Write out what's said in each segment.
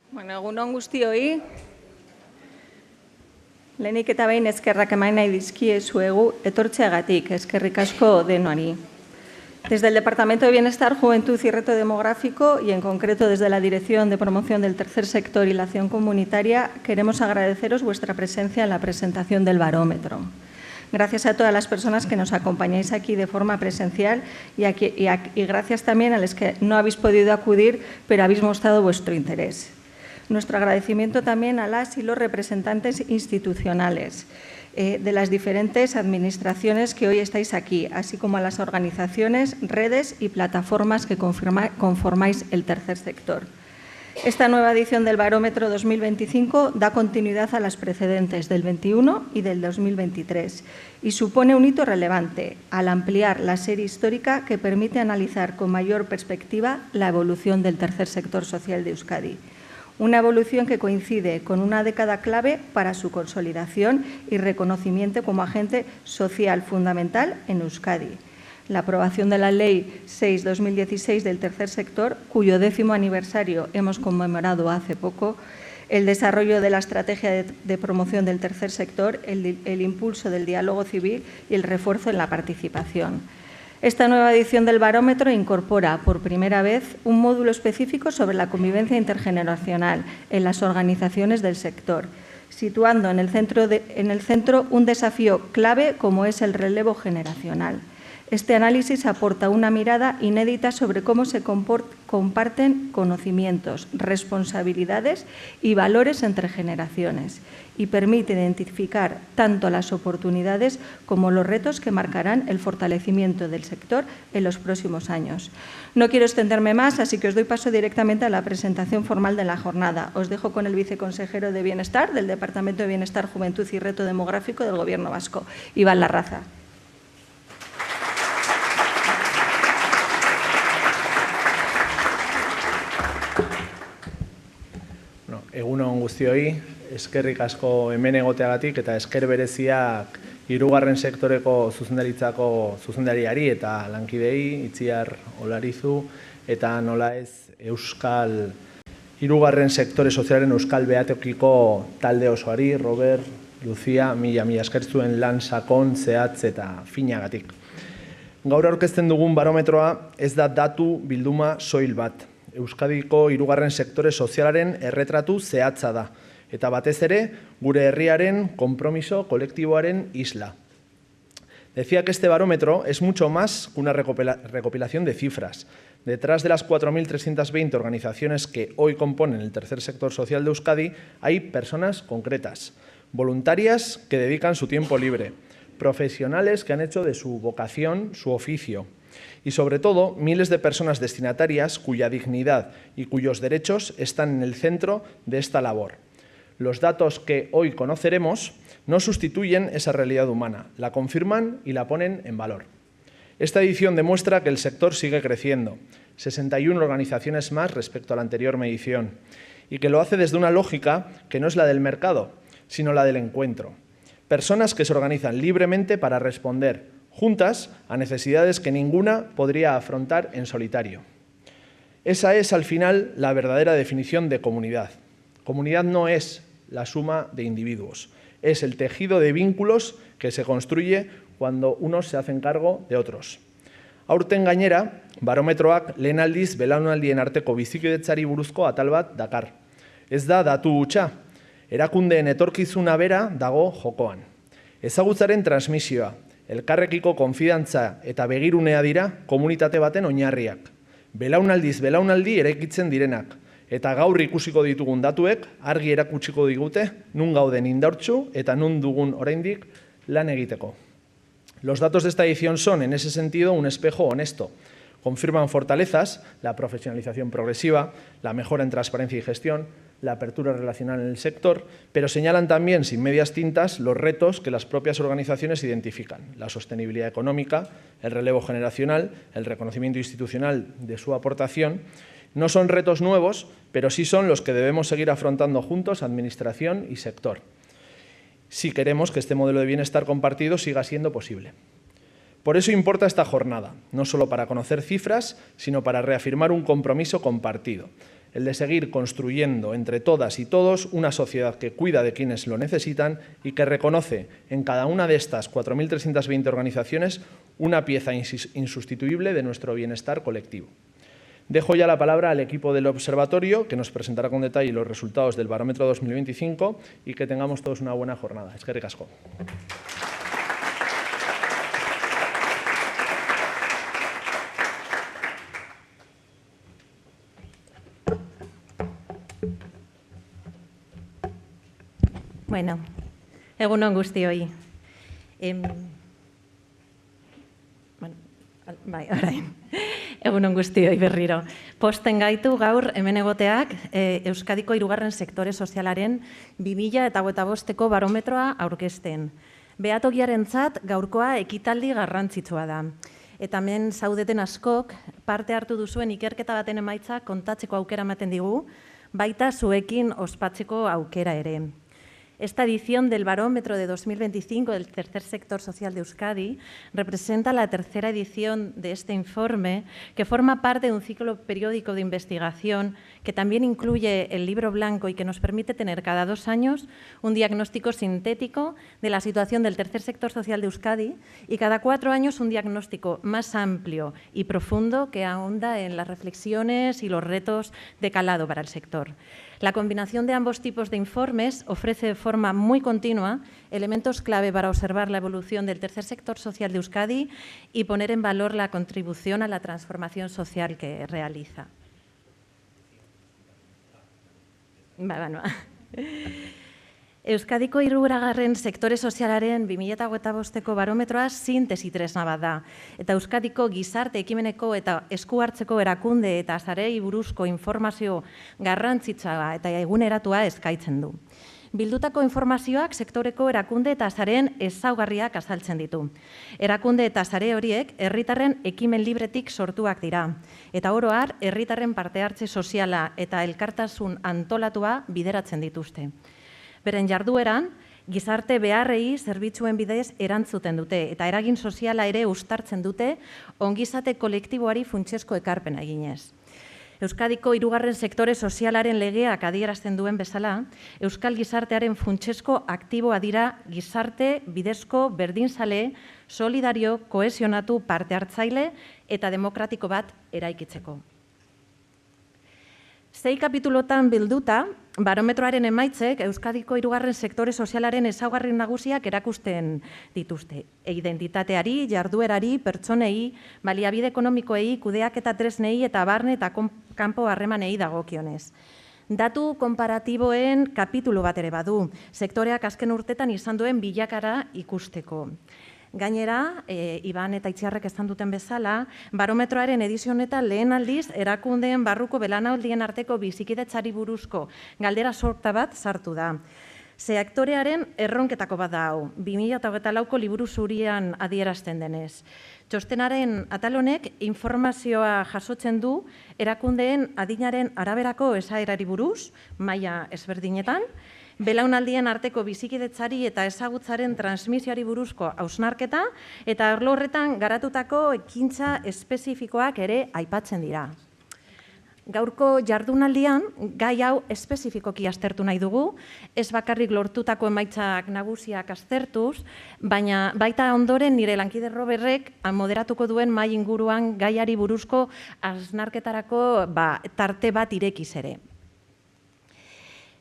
Bueno, egun on guztioi. Lehenik eta behin eskerrak eman nahi dizkiezuegu etortzeagatik, eskerrik asko denoi. Desde el Departamento de Bienestar, Juventud y Reto Demográfico, y en concreto desde la Dirección de Promoción del Tercer Sector y la Acción Comunitaria, queremos agradeceros vuestra presencia en la presentación del barómetro. Gracias a todas las personas que nos acompañáis aquí de forma presencial y gracias también a los que no habéis podido acudir, pero habéis mostrado vuestro interés. Nuestro agradecimiento también a las y los representantes institucionales de las diferentes administraciones que hoy estáis aquí, así como a las organizaciones, redes y plataformas que conformáis el tercer sector. Esta nueva edición del Barómetro 2025 da continuidad a las precedentes del 21 y del 2023 y supone un hito relevante al ampliar la serie histórica que permite analizar con mayor perspectiva la evolución del tercer sector social de Euskadi. Una evolución que coincide con una década clave para su consolidación y reconocimiento como agente social fundamental en Euskadi. La aprobación de la Ley 6/2016 del tercer sector, cuyo 10º aniversario hemos conmemorado hace poco, el desarrollo de la estrategia de promoción del tercer sector, el impulso del diálogo civil y el refuerzo en la participación. Esta nueva edición del barómetro incorpora por primera vez un módulo específico sobre la convivencia intergeneracional en las organizaciones del sector, situando en el centro un desafío clave como es el relevo generacional. Este análisis aporta una mirada inédita sobre cómo se comparten conocimientos, responsabilidades y valores entre generaciones y permite identificar tanto las oportunidades como los retos que marcarán el fortalecimiento del sector en los próximos años. No quiero extenderme más, así que os doy paso directamente a la presentación formal de la jornada. Os dejo con el viceconsejero de Bienestar del Departamento de Bienestar, Juventud y Reto Demográfico del Gobierno vasco, Iván Larraza. Egun on guztioi, eskerrik asko hemen egoteagatik eta esker bereziak hirugarren sektoreko zuzendariari eta lankidei, Itziar Olarizu eta nola ez Euskal hirugarren sektore sozialaren Euskal Behatokiko talde osoari, Robert, Lucia, mila esker zuen lan sakon, zehatz eta finagatik. Gaur aurkezten dugun barometroa ez da datu bilduma soil bat. Euskadiko hirugarren sektore sozialaren erretratu zehatza da, eta batez ere gure herriaren konpromiso kolektiboaren isla. Decía que este barómetro es mucho más que una recopilación de cifras. Detrás de las 4.320 organizaciones que hoy componen el tercer sector social de Euskadi, hay personas concretas, voluntarias que dedican su tiempo libre, profesionales que han hecho de su vocación su oficio, y sobre todo miles de personas destinatarias cuya dignidad y cuyos derechos están en el centro de esta labor. Los datos que hoy conoceremos no sustituyen esa realidad humana, la confirman y la ponen en valor. Esta edición demuestra que el sector sigue creciendo, 61 organizaciones más respecto a la anterior medición, y que lo hace desde una lógica que no es la del mercado, sino la del encuentro. Personas que se organizan libremente para responder juntas a necesidades que ninguna podría afrontar en solitario. Esa es, al final, la verdadera definición de comunidad. Comunidad no es la suma de individuos, es el tejido de vínculos que se construye cuando unos se hacen cargo de otros. Aurten gainera, barometroak lehen aldiz belaunaldien arteko bizikidetzari buruzko atal bat dakar. Ez da datu hutsa, erakundeen etorkizuna bera dago jokoan. Ezagutzaren transmisioa, elkarrekiko konfidantza eta begirunea dira komunitate baten oinarriak. Belaunaldiz belaunaldi eraikitzen direnak, eta gaur ikusiko ditugun datuek argi erakutsiko digute nun gauden indartsu eta nun dugun oraindik lan egiteko. Los datos de esta edición son, en ese sentido, un espejo honesto. Confirman fortalezas, la profesionalización progresiva, la mejora en transparencia y gestión, la apertura relacional en el sector, pero señalan también, sin medias tintas, los retos que las propias organizaciones identifican, la sostenibilidad económica, el relevo generacional, el reconocimiento institucional de su aportación. No son retos nuevos, pero sí son los que debemos seguir afrontando juntos, administración y sector, si queremos que este modelo de bienestar compartido siga siendo posible. Por eso importa esta jornada, no solo para conocer cifras, sino para reafirmar un compromiso compartido. el de seguir construyendo entre todas y todos una sociedad que cuida de quienes lo necesitan y que reconoce en cada una de estas 4.320 organizaciones una pieza insustituible de nuestro bienestar colectivo. Dejo ya la palabra al equipo del observatorio, que nos presentará con detalle los resultados del barómetro 2025 y que tengamos todos una buena jornada. Eskerrik asko. Bueno, egun on guztioi. Egun on guztioi berriro. Posten gaitu gaur hemen egoteak Euskadiko 3. sektore sozialaren 2025ko barometroa aurkezten. Behatokiarentzat gaurkoa ekitaldi garrantzitsua da. Eta hemen zaudeten askok parte hartu duzuen ikerketa baten emaitza kontatzeko aukera ematen digu, baita zuekin ospatzeko aukera ere. Esta edición del Barómetro de 2025 del Tercer Sector Social de Euskadi representa la tercera edición de este informe, que forma parte de un ciclo periódico de investigación que también incluye el libro blanco y que nos permite tener cada 2 años un diagnóstico sintético de la situación del Tercer Sector Social de Euskadi y cada 4 años un diagnóstico más amplio y profundo que ahonda en las reflexiones y los retos de calado para el sector. La combinación de ambos tipos de informes ofrece de forma muy continua elementos clave para observar la evolución del tercer sector social de Euskadi y poner en valor la contribución a la transformación social que realiza. Euskadiko 3. sektore sozialaren 2025ko barometroa sintesi tresna bat da. Eta Euskadiko gizarte ekimeneko eta esku hartzeko erakunde eta sarei buruzko informazio garrantzitsua eta eguneratua eskaintzen du. Bildutako informazioak sektoreko erakunde eta sareen ezaugarriak azaltzen ditu. Erakunde eta sare horiek herritarren ekimen libretik sortuak dira. Eta oro har, herritarren parte hartze soziala eta elkartasun antolatua bideratzen dituzte. Beren jardueran, gizarte beharrei zerbitzuen bidez erantzuten dute eta eragin soziala ere uztartzen dute ongizate kolektiboari funtsezko ekarpena eginez. Euskadiko 3. sektore sozialaren legeak adierazten duen bezala, Euskal gizartearen funtsezko aktiboa dira gizarte, bidezko, berdinzale, solidario, kohesionatu, parte hartzaile eta demokratiko bat eraikitzeko. 6 kapitulotan bilduta, barometroaren emaitzek Euskadiko 3. sektore sozialaren ezaugarri nagusiak erakusten dituzte. Identitateari, jarduerari, pertsonei, baliabide ekonomikoei, kudeaketa tresnei eta barne eta kanpo harremanei dagokionez. Datu konparatiboen kapitulu bat ere badu, sektoreak azken urtetan izan duen bilakara ikusteko. Gainera, Iban eta Itziarrek esan duten bezala, barometroaren edizio honetan lehen aldiz erakundeen barruko belaunaldien arteko bizikidetzari buruzko galdera sorta bat sartu da. Sektorearen erronketako bat da hau, 2024ko liburu zurian adierazten denez. Txostenaren atal honek informazioa jasotzen du erakundeen adinaren araberako esaerari buruz, maila ezberdinetan, belaunaldien arteko bizikidetzari eta ezagutzaren transmisioari buruzko hausnarketa eta arlo horretan garatutako ekintza espezifikoak ere aipatzen dira. Gaurko jardunaldian, gai hau espezifikoki aztertu nahi dugu, ez bakarrik lortutako emaitzak nagusiak aztertuz, baina baita ondoren nire lankide Robertrek moderatuko duen mahai inguruan gaiari buruzko hausnarketarako tarte bat irekiz ere.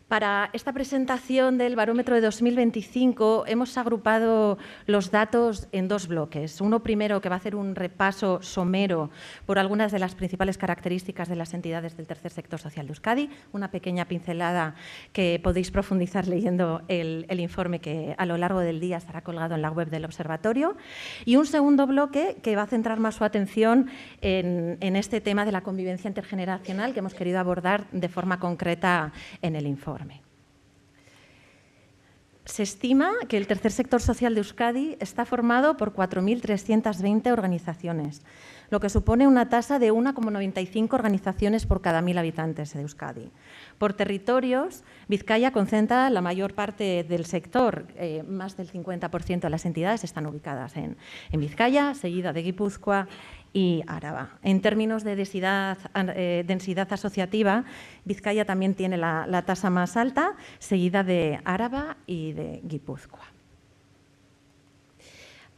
Para esta presentación del barómetro de 2025 hemos agrupado los datos en 2 bloques. Uno primero que va a hacer un repaso somero por algunas de las principales características de las entidades del tercer sector social de Euskadi, una pequeña pincelada que podéis profundizar leyendo el informe que a lo largo del día estará colgado en la web del observatorio. Y un segundo bloque que va a centrar más su atención en este tema de la convivencia intergeneracional que hemos querido abordar de forma concreta en el informe. Se estima que el tercer sector social de Euskadi está formado por 4.320 organizaciones, lo que supone una tasa de 1,95 organizaciones por cada 1.000 habitantes de Euskadi. Por territorios, Vizcaya concentra la mayor parte del sector, más del 50% de las entidades están ubicadas en Vizcaya, seguida de Guipúzcoa y Araba. En términos de densidad asociativa, Vizcaya también tiene la tasa más alta, seguida de Araba y de Guipúzcoa.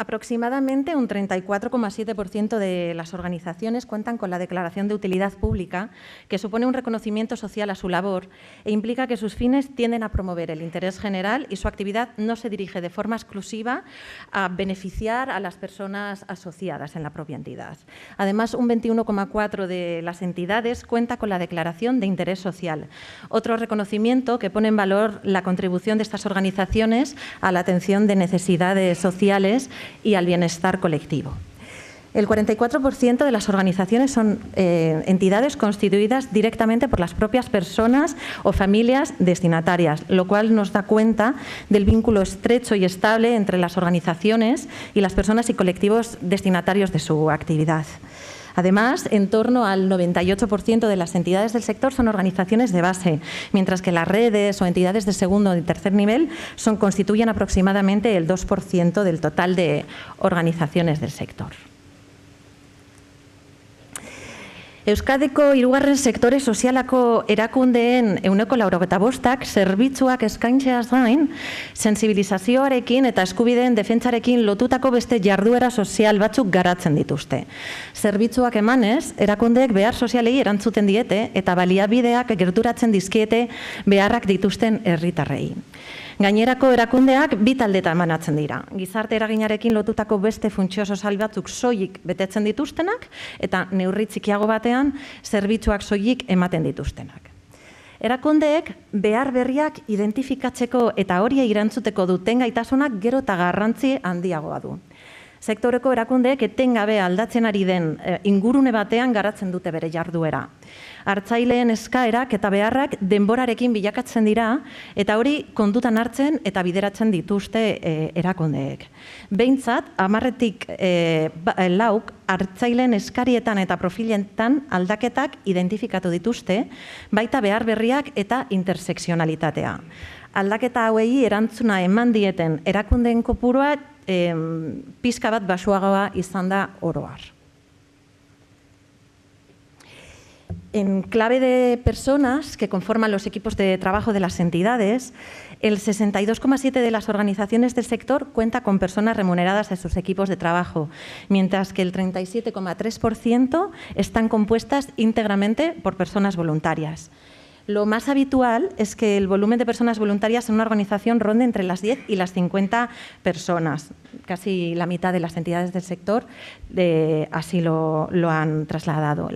Aproximadamente un 34,7% de las organizaciones cuentan con la declaración de utilidad pública, que supone un reconocimiento social a su labor e implica que sus fines tienden a promover el interés general y su actividad no se dirige de forma exclusiva a beneficiar a las personas asociadas en la propia entidad. Además, un 21,4% de las entidades cuenta con la declaración de interés social, otro reconocimiento que pone en valor la contribución de estas organizaciones a la atención de necesidades sociales y al bienestar colectivo. El 44% de las organizaciones son entidades constituidas directamente por las propias personas o familias destinatarias, lo cual nos da cuenta del vínculo estrecho y estable entre las organizaciones y las personas y colectivos destinatarios de su actividad. Además, en torno al 98% de las entidades del sector son organizaciones de base, mientras que las redes o entidades de segundo y tercer nivel constituyen aproximadamente el 2% del total de organizaciones del sector. Euskadiko hirugarren sektore sozialako erakundeen 95%ak zerbitzuak eskaintzeaz gain, sentsibilizazioarekin eta eskubideen defentsarekin lotutako beste jarduera sozial batzuk garatzen dituzte. Zerbitzuak emanez, erakundeek behar sozialei erantzuten diete eta baliabideak gerturatzen dizkiete beharrak dituzten herritarrei. Gainerako erakundeak bi taldetan banatzen dira. Gizarte eraginarekin lotutako beste funtzio sozial batzuk soilik betetzen dituztenak eta neurri txikiago batean zerbitzuak soilik ematen dituztenak. Erakundeek behar berriak identifikatzeko eta horiei erantzuteko duten gaitasunak gero eta garrantzi handiagoa du. Sektoreko erakundeek etengabe aldatzen ari den ingurune batean garatzen dute bere jarduera. Hartzaileen eskaerak eta beharrak denborarekin bilakatzen dira eta hori kontutan hartzen eta bideratzen dituzte erakundeek. Behintzat, 10-tik 4 hartzaileen eskarietan eta profilentan aldaketak identifikatu dituzte, baita behar berriak eta interseksionalitatea. Aldaketa hauei erantzuna eman dieten erakundeen kopurua pizka bat baxuagoa izan da oro har. En clave de personas que conforman los equipos de trabajo de las entidades, el 62,7% de las organizaciones del sector cuenta con personas remuneradas en sus equipos de trabajo, mientras que el 37,3% están compuestas íntegramente por personas voluntarias. Lo más habitual es que el volumen de personas voluntarias en una organización ronde entre las 10 y las 50 personas. Casi la mitad de las entidades del sector así lo han trasladado.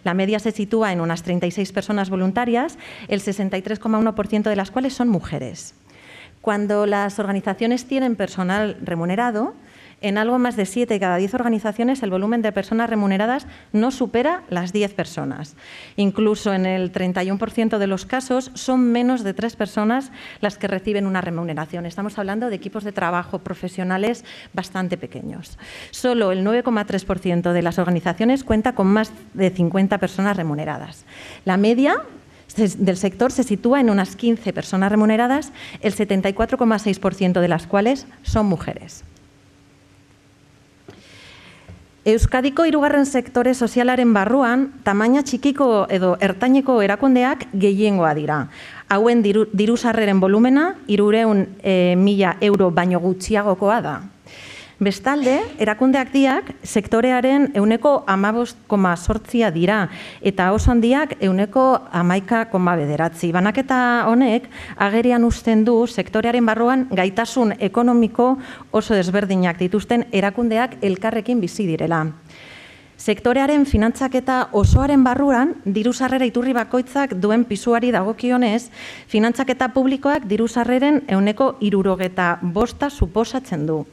La media se sitúa en unas 36 personas voluntarias, el 63,1% de las cuales son mujeres. Cuando las organizaciones tienen personal remunerado, en algo más de 7 de cada 10 organizaciones el volumen de personas remuneradas no supera las 10 personas. Incluso en el 31% de los casos son menos de 3 personas las que reciben una remuneración. Estamos hablando de equipos de trabajo profesionales bastante pequeños. Solo el 9,3% de las organizaciones cuenta con más de 50 personas remuneradas. La media del sector se sitúa en unas 15 personas remuneradas, el 74,6% de las cuales son mujeres. Euskadiko hirugarren sektore sozialaren barruan, tamaina txikiko edo ertaineko erakundeak gehiengoa dira. Hauen diru sarreren volumena 300.000 euro baino gutxiagokoa da. Bestalde, erakundeak diak sektorearen 15,8% dira eta oso handiak 11,9%. Banaketa honek agerian uzten du sektorearen barruan gaitasun ekonomiko oso desberdinak dituzten erakundeak elkarrekin bizi direla. Sektorearen finantzaketa osoaren barruan, diru sarrera iturri bakoitzak duen pisuari dagokionez, finantzaketa publikoak diru sarreren 65% suposatzen du.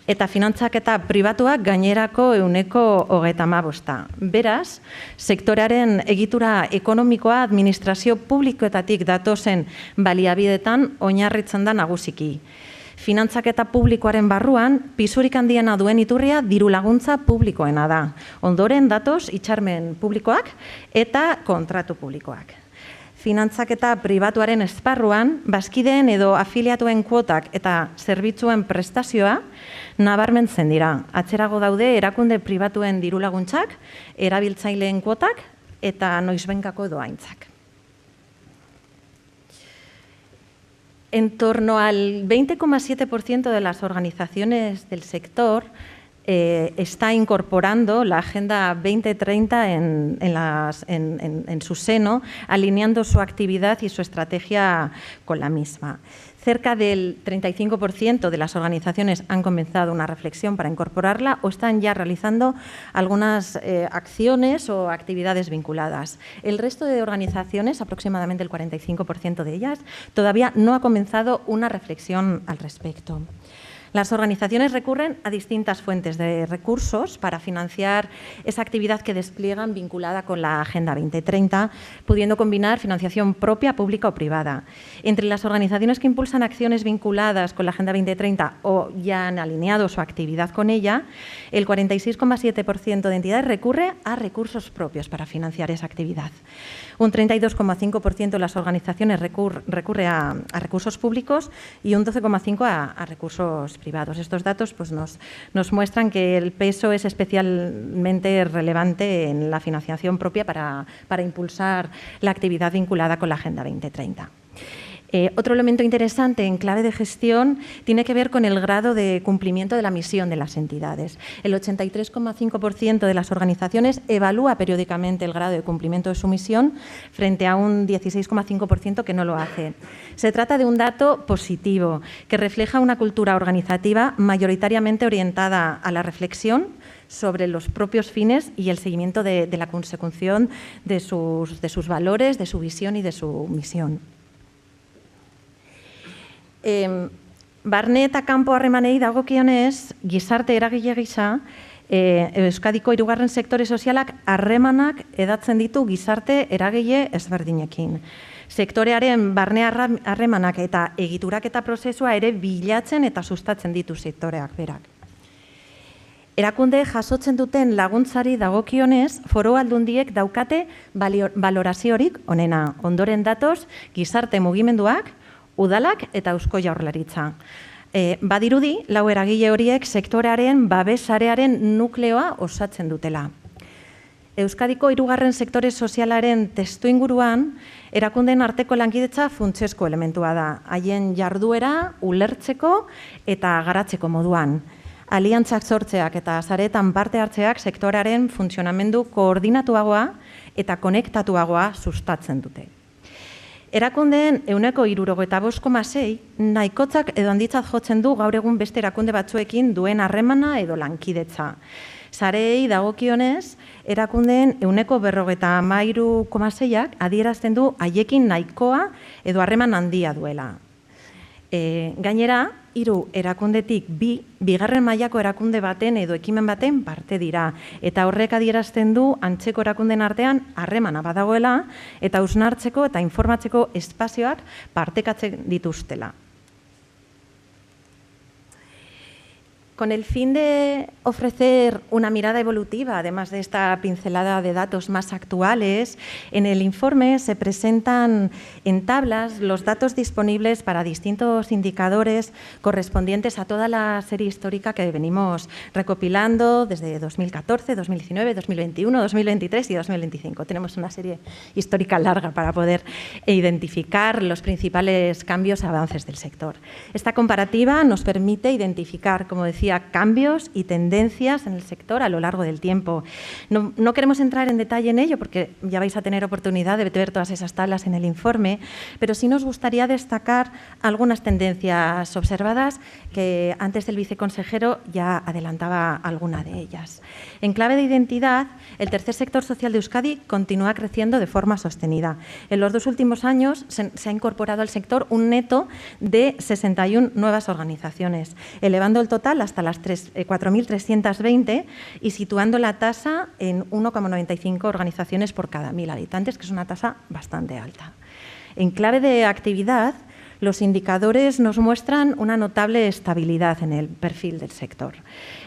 Eta finantzaketa pribatuak gainerako 35%. Beraz, sektorearen egitura ekonomikoa administrazio publikoetatik datozen baliabidetan oinarritzen da nagusiki. Finantzaketa publikoaren barruan, pisurik handiena duen iturria diru laguntza publikoena da. Ondoren datoz hitzarmen publikoak eta kontratu publikoak. finantzaketa pribatuaren esparruan, bazkideen edo afiliatuen kuotak eta zerbitzuen prestazioa nabarmentzen dira. Atzerago daude erakunde pribatuen dirulaguntzak, erabiltzaileen kuotak eta noizbehinkako dohaintzak. En torno al 20,7% de las organizaciones del sector está incorporando la Agenda 2030 en su seno, alineando su actividad y su estrategia con la misma. Cerca del 35% de las organizaciones han comenzado una reflexión para incorporarla o están ya realizando algunas acciones o actividades vinculadas. El resto de organizaciones, aproximadamente el 45% de ellas, todavía no ha comenzado una reflexión al respecto. Las organizaciones recurren a distintas fuentes de recursos para financiar esa actividad que despliegan vinculada con la Agenda 2030, pudiendo combinar financiación propia, pública o privada. Entre las organizaciones que impulsan acciones vinculadas con la Agenda 2030 o ya han alineado su actividad con ella, el 46,7% de entidades recurre a recursos propios para financiar esa actividad. Un 32,5% de las organizaciones recurre a recursos públicos y un 12,5% a recursos privados. Estos datos pues, nos muestran que el peso es especialmente relevante en la financiación propia para impulsar la actividad vinculada con la Agenda 2030. Otro elemento interesante en clave de gestión tiene que ver con el grado de cumplimiento de la misión de las entidades. El 83,5% de las organizaciones evalúa periódicamente el grado de cumplimiento de su misión frente a un 16,5% que no lo hace. Se trata de un dato positivo que refleja una cultura organizativa mayoritariamente orientada a la reflexión sobre los propios fines y el seguimiento de la consecución de sus valores, de su visión y de su misión. Barne eta kanpo harremanei dagokionez, gizarte eragile gisa, Euskadiko hirugarren sektore sozialak harremanak edatzen ditu gizarte eragile ezberdinekin. Sektorearen barne harremanak eta egituraketa prozesua ere bilatzen eta sustatzen ditu sektoreak berak. Erakunde jasotzen duten laguntzari dagokionez, foru aldundiek daukate baloraziorik onena. Ondoren datoz, gizarte mugimenduak, udalak eta Eusko Jaurlaritza. Badirudi, lau eragile horiek sektorearen babesarearen nukleoa osatzen dutela. Euskadiko hirugarren sektore sozialaren testuinguruan, erakundeen arteko lankidetza funtsezko elementua da, haien jarduera ulertzeko eta garatzeko moduan. Aliantzak sortzeak eta saretan parte hartzeak sektorearen funtzionamendu koordinatuagoa eta konektatuagoa sustatzen dute. Erakundeen 65,6 nahikotzak edo handitzat jotzen du gaur egun beste erakunde batzuekin duen harremana edo lankidetza. Sareei dagokionez, erakundeen 53,6ak adierazten du haiekin nahikoa edo harreman handia duela. Gainera, 3 erakundetik bigarren mailako erakunde baten edo ekimen baten parte dira. Eta horrek adierazten du antzeko erakundeen artean harremana badagoela eta hausnartzeko eta informatzeko espazioak partekatzen dituztela. Con el fin de ofrecer una mirada evolutiva, además de esta pincelada de datos más actuales, en el informe se presentan en tablas los datos disponibles para distintos indicadores correspondientes a toda la serie histórica que venimos recopilando desde 2014, 2019, 2021, 2023 y 2025. Tenemos una serie histórica larga para poder identificar los principales cambios y avances del sector. Esta comparativa nos permite identificar, como decía, cambios y tendencias en el sector a lo largo del tiempo. No queremos entrar en detalle en ello porque ya vais a tener oportunidad de ver todas esas tablas en el informe, pero sí nos gustaría destacar algunas tendencias observadas que antes el viceconsejero ya adelantaba alguna de ellas. En clave de identidad, el tercer sector social de Euskadi continúa creciendo de forma sostenida. En los 2 últimos años se ha incorporado al sector un neto de 61 nuevas organizaciones, elevando el total hasta las 4.320 y situando la tasa en 1,95 organizaciones por cada 1.000 habitantes, que es una tasa bastante alta. En clave de actividad, Los indicadores nos muestran una notable estabilidad en el perfil del sector.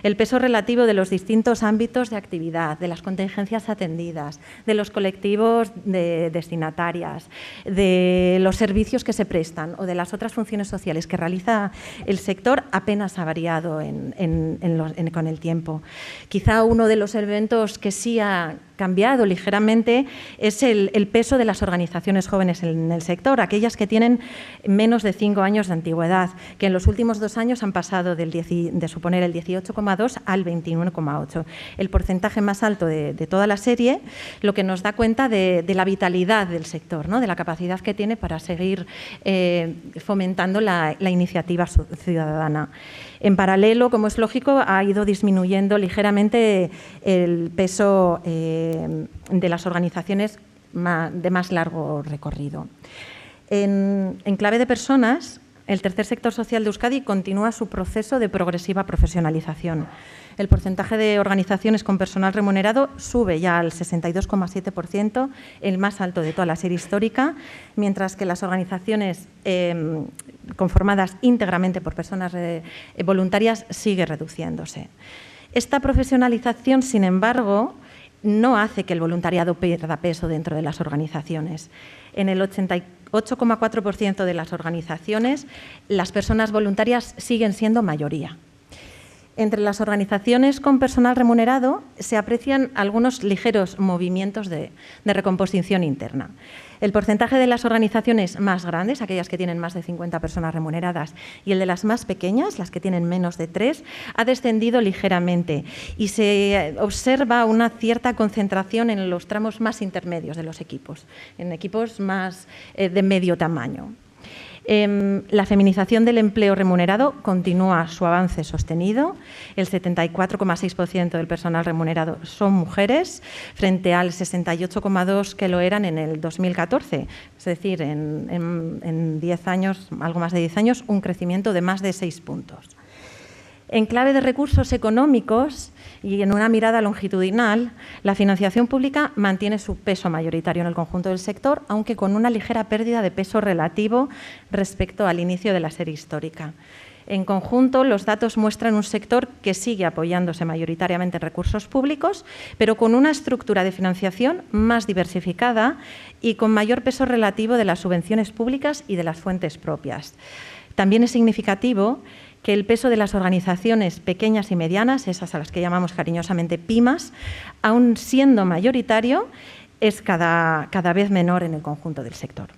El peso relativo de los distintos ámbitos de actividad, de las contingencias atendidas, de los colectivos de destinatarias, de los servicios que se prestan o de las otras funciones sociales que realiza el sector apenas ha variado con el tiempo. Quizá uno de los elementos que sí ha cambiado ligeramente es el peso de las organizaciones jóvenes en el sector, aquellas que tienen menos de 5 años de antigüedad, que en los últimos 2 años han pasado de suponer el 18,2 al 21,8. El porcentaje más alto de toda la serie, lo que nos da cuenta de la vitalidad del sector, ¿no? De la capacidad que tiene para seguir fomentando la iniciativa ciudadana. En paralelo, como es lógico, ha ido disminuyendo ligeramente el peso de las organizaciones de más largo recorrido. En clave de personas, el tercer sector social de Euskadi continúa su proceso de progresiva profesionalización. El porcentaje de organizaciones con personal remunerado sube ya al 62,7%, el más alto de toda la serie histórica, mientras que las organizaciones conformadas íntegramente por personas voluntarias sigue reduciéndose. Esta profesionalización, sin embargo, no hace que el voluntariado pierda peso dentro de las organizaciones. En el 88,4% de las organizaciones, las personas voluntarias siguen siendo mayoría. Entre las organizaciones con personal remunerado se aprecian algunos ligeros movimientos de recomposición interna. El porcentaje de las organizaciones más grandes, aquellas que tienen más de 50 personas remuneradas, y el de las más pequeñas, las que tienen menos de 3, ha descendido ligeramente y se observa una cierta concentración en los tramos más intermedios de los equipos, en equipos más de medio tamaño. La feminización del empleo remunerado continúa su avance sostenido. El 74,6% del personal remunerado son mujeres, frente al 68,2% que lo eran en el 2014. Es decir, en 10 años, algo más de 10 años, un crecimiento de más de 6 puntos. En clave de recursos económicos y en una mirada longitudinal, la financiación pública mantiene su peso mayoritario en el conjunto del sector, aunque con una ligera pérdida de peso relativo respecto al inicio de la serie histórica. En conjunto, los datos muestran un sector que sigue apoyándose mayoritariamente en recursos públicos, pero con una estructura de financiación más diversificada y con mayor peso relativo de las subvenciones públicas y de las fuentes propias. También es significativo que el peso de las organizaciones pequeñas y medianas, esas a las que llamamos cariñosamente pymas, aun siendo mayoritario, es cada vez menor en el conjunto del sector.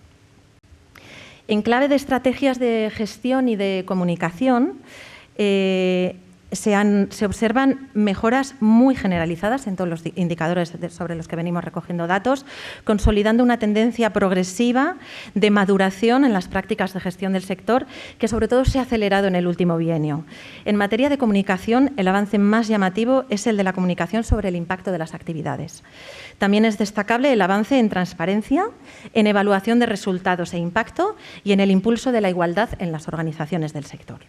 En clave de estrategias de gestión y de comunicación, se observan mejoras muy generalizadas en todos los indicadores sobre los que venimos recogiendo datos, consolidando una tendencia progresiva de maduración en las prácticas de gestión del sector, que sobre todo se ha acelerado en el último bienio. En materia de comunicación, el avance más llamativo es el de la comunicación sobre el impacto de las actividades. También es destacable el avance en transparencia, en evaluación de resultados e impacto y en el impulso de la igualdad en las organizaciones del sector.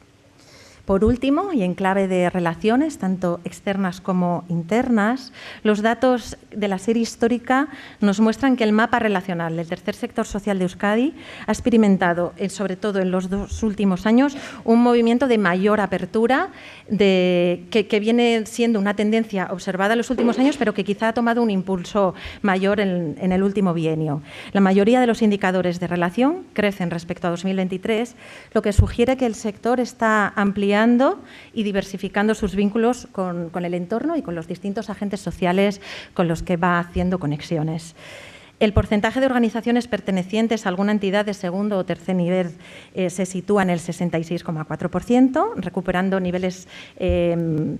Por último, y en clave de relaciones, tanto externas como internas, los datos de la serie histórica nos muestran que el mapa relacional del tercer sector social de Euskadi ha experimentado, sobre todo en los 2 últimos años, un movimiento de mayor apertura que viene siendo una tendencia observada en los últimos años, pero que quizá ha tomado un impulso mayor en el último bienio. La mayoría de los indicadores de relación crecen respecto a 2023, lo que sugiere que el sector está ampliando y diversificando sus vínculos con el entorno y con los distintos agentes sociales con los que va haciendo conexiones. El porcentaje de organizaciones pertenecientes a alguna entidad de segundo o tercer nivel se sitúa en el 66,4%, recuperando niveles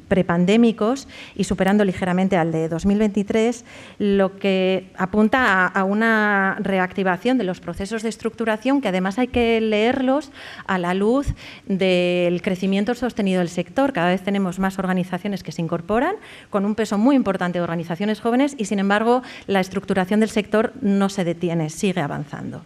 prepandémicos y superando ligeramente al de 2023, lo que apunta a una reactivación de los procesos de estructuración que además hay que leerlos a la luz del crecimiento sostenido del sector. Cada vez tenemos más organizaciones que se incorporan, con un peso muy importante de organizaciones jóvenes y, sin embargo, la estructuración del sector no se detiene, sigue avanzando.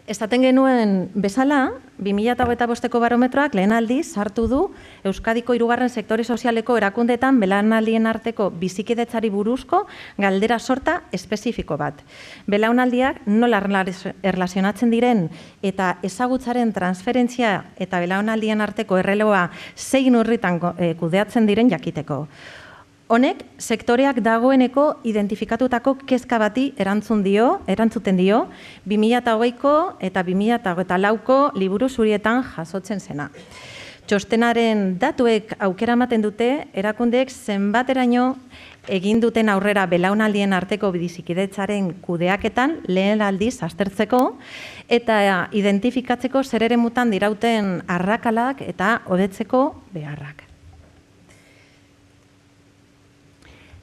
Esaten genuen bezala, 2025ko barometroak lehen aldiz sartu du Euskadiko 3. sektore sozialeko erakundeetan belaunaldien arteko bizikidetzari buruzko galdera sorta espezifiko bat. Belaunaldiak nola erlazionatzen diren eta ezagutzaren transferentzia eta belaunaldien arteko erreleboa zein urritan kudeatzen diren jakiteko. Honek, sektoreak dagoeneko identifikatutako kezka bati erantzuten dio 2008ko eta 2024ko liburu zurietan jasotzen zena. Txostenaren datuek aukera ematen dute, erakundeek zenbateraino egin duten aurrera belaunaldien arteko bizikidetzaren kudeaketan lehen aldiz aztertzeko eta identifikatzeko zer eremutan dirauten arrakalak eta hobetzeko beharrak.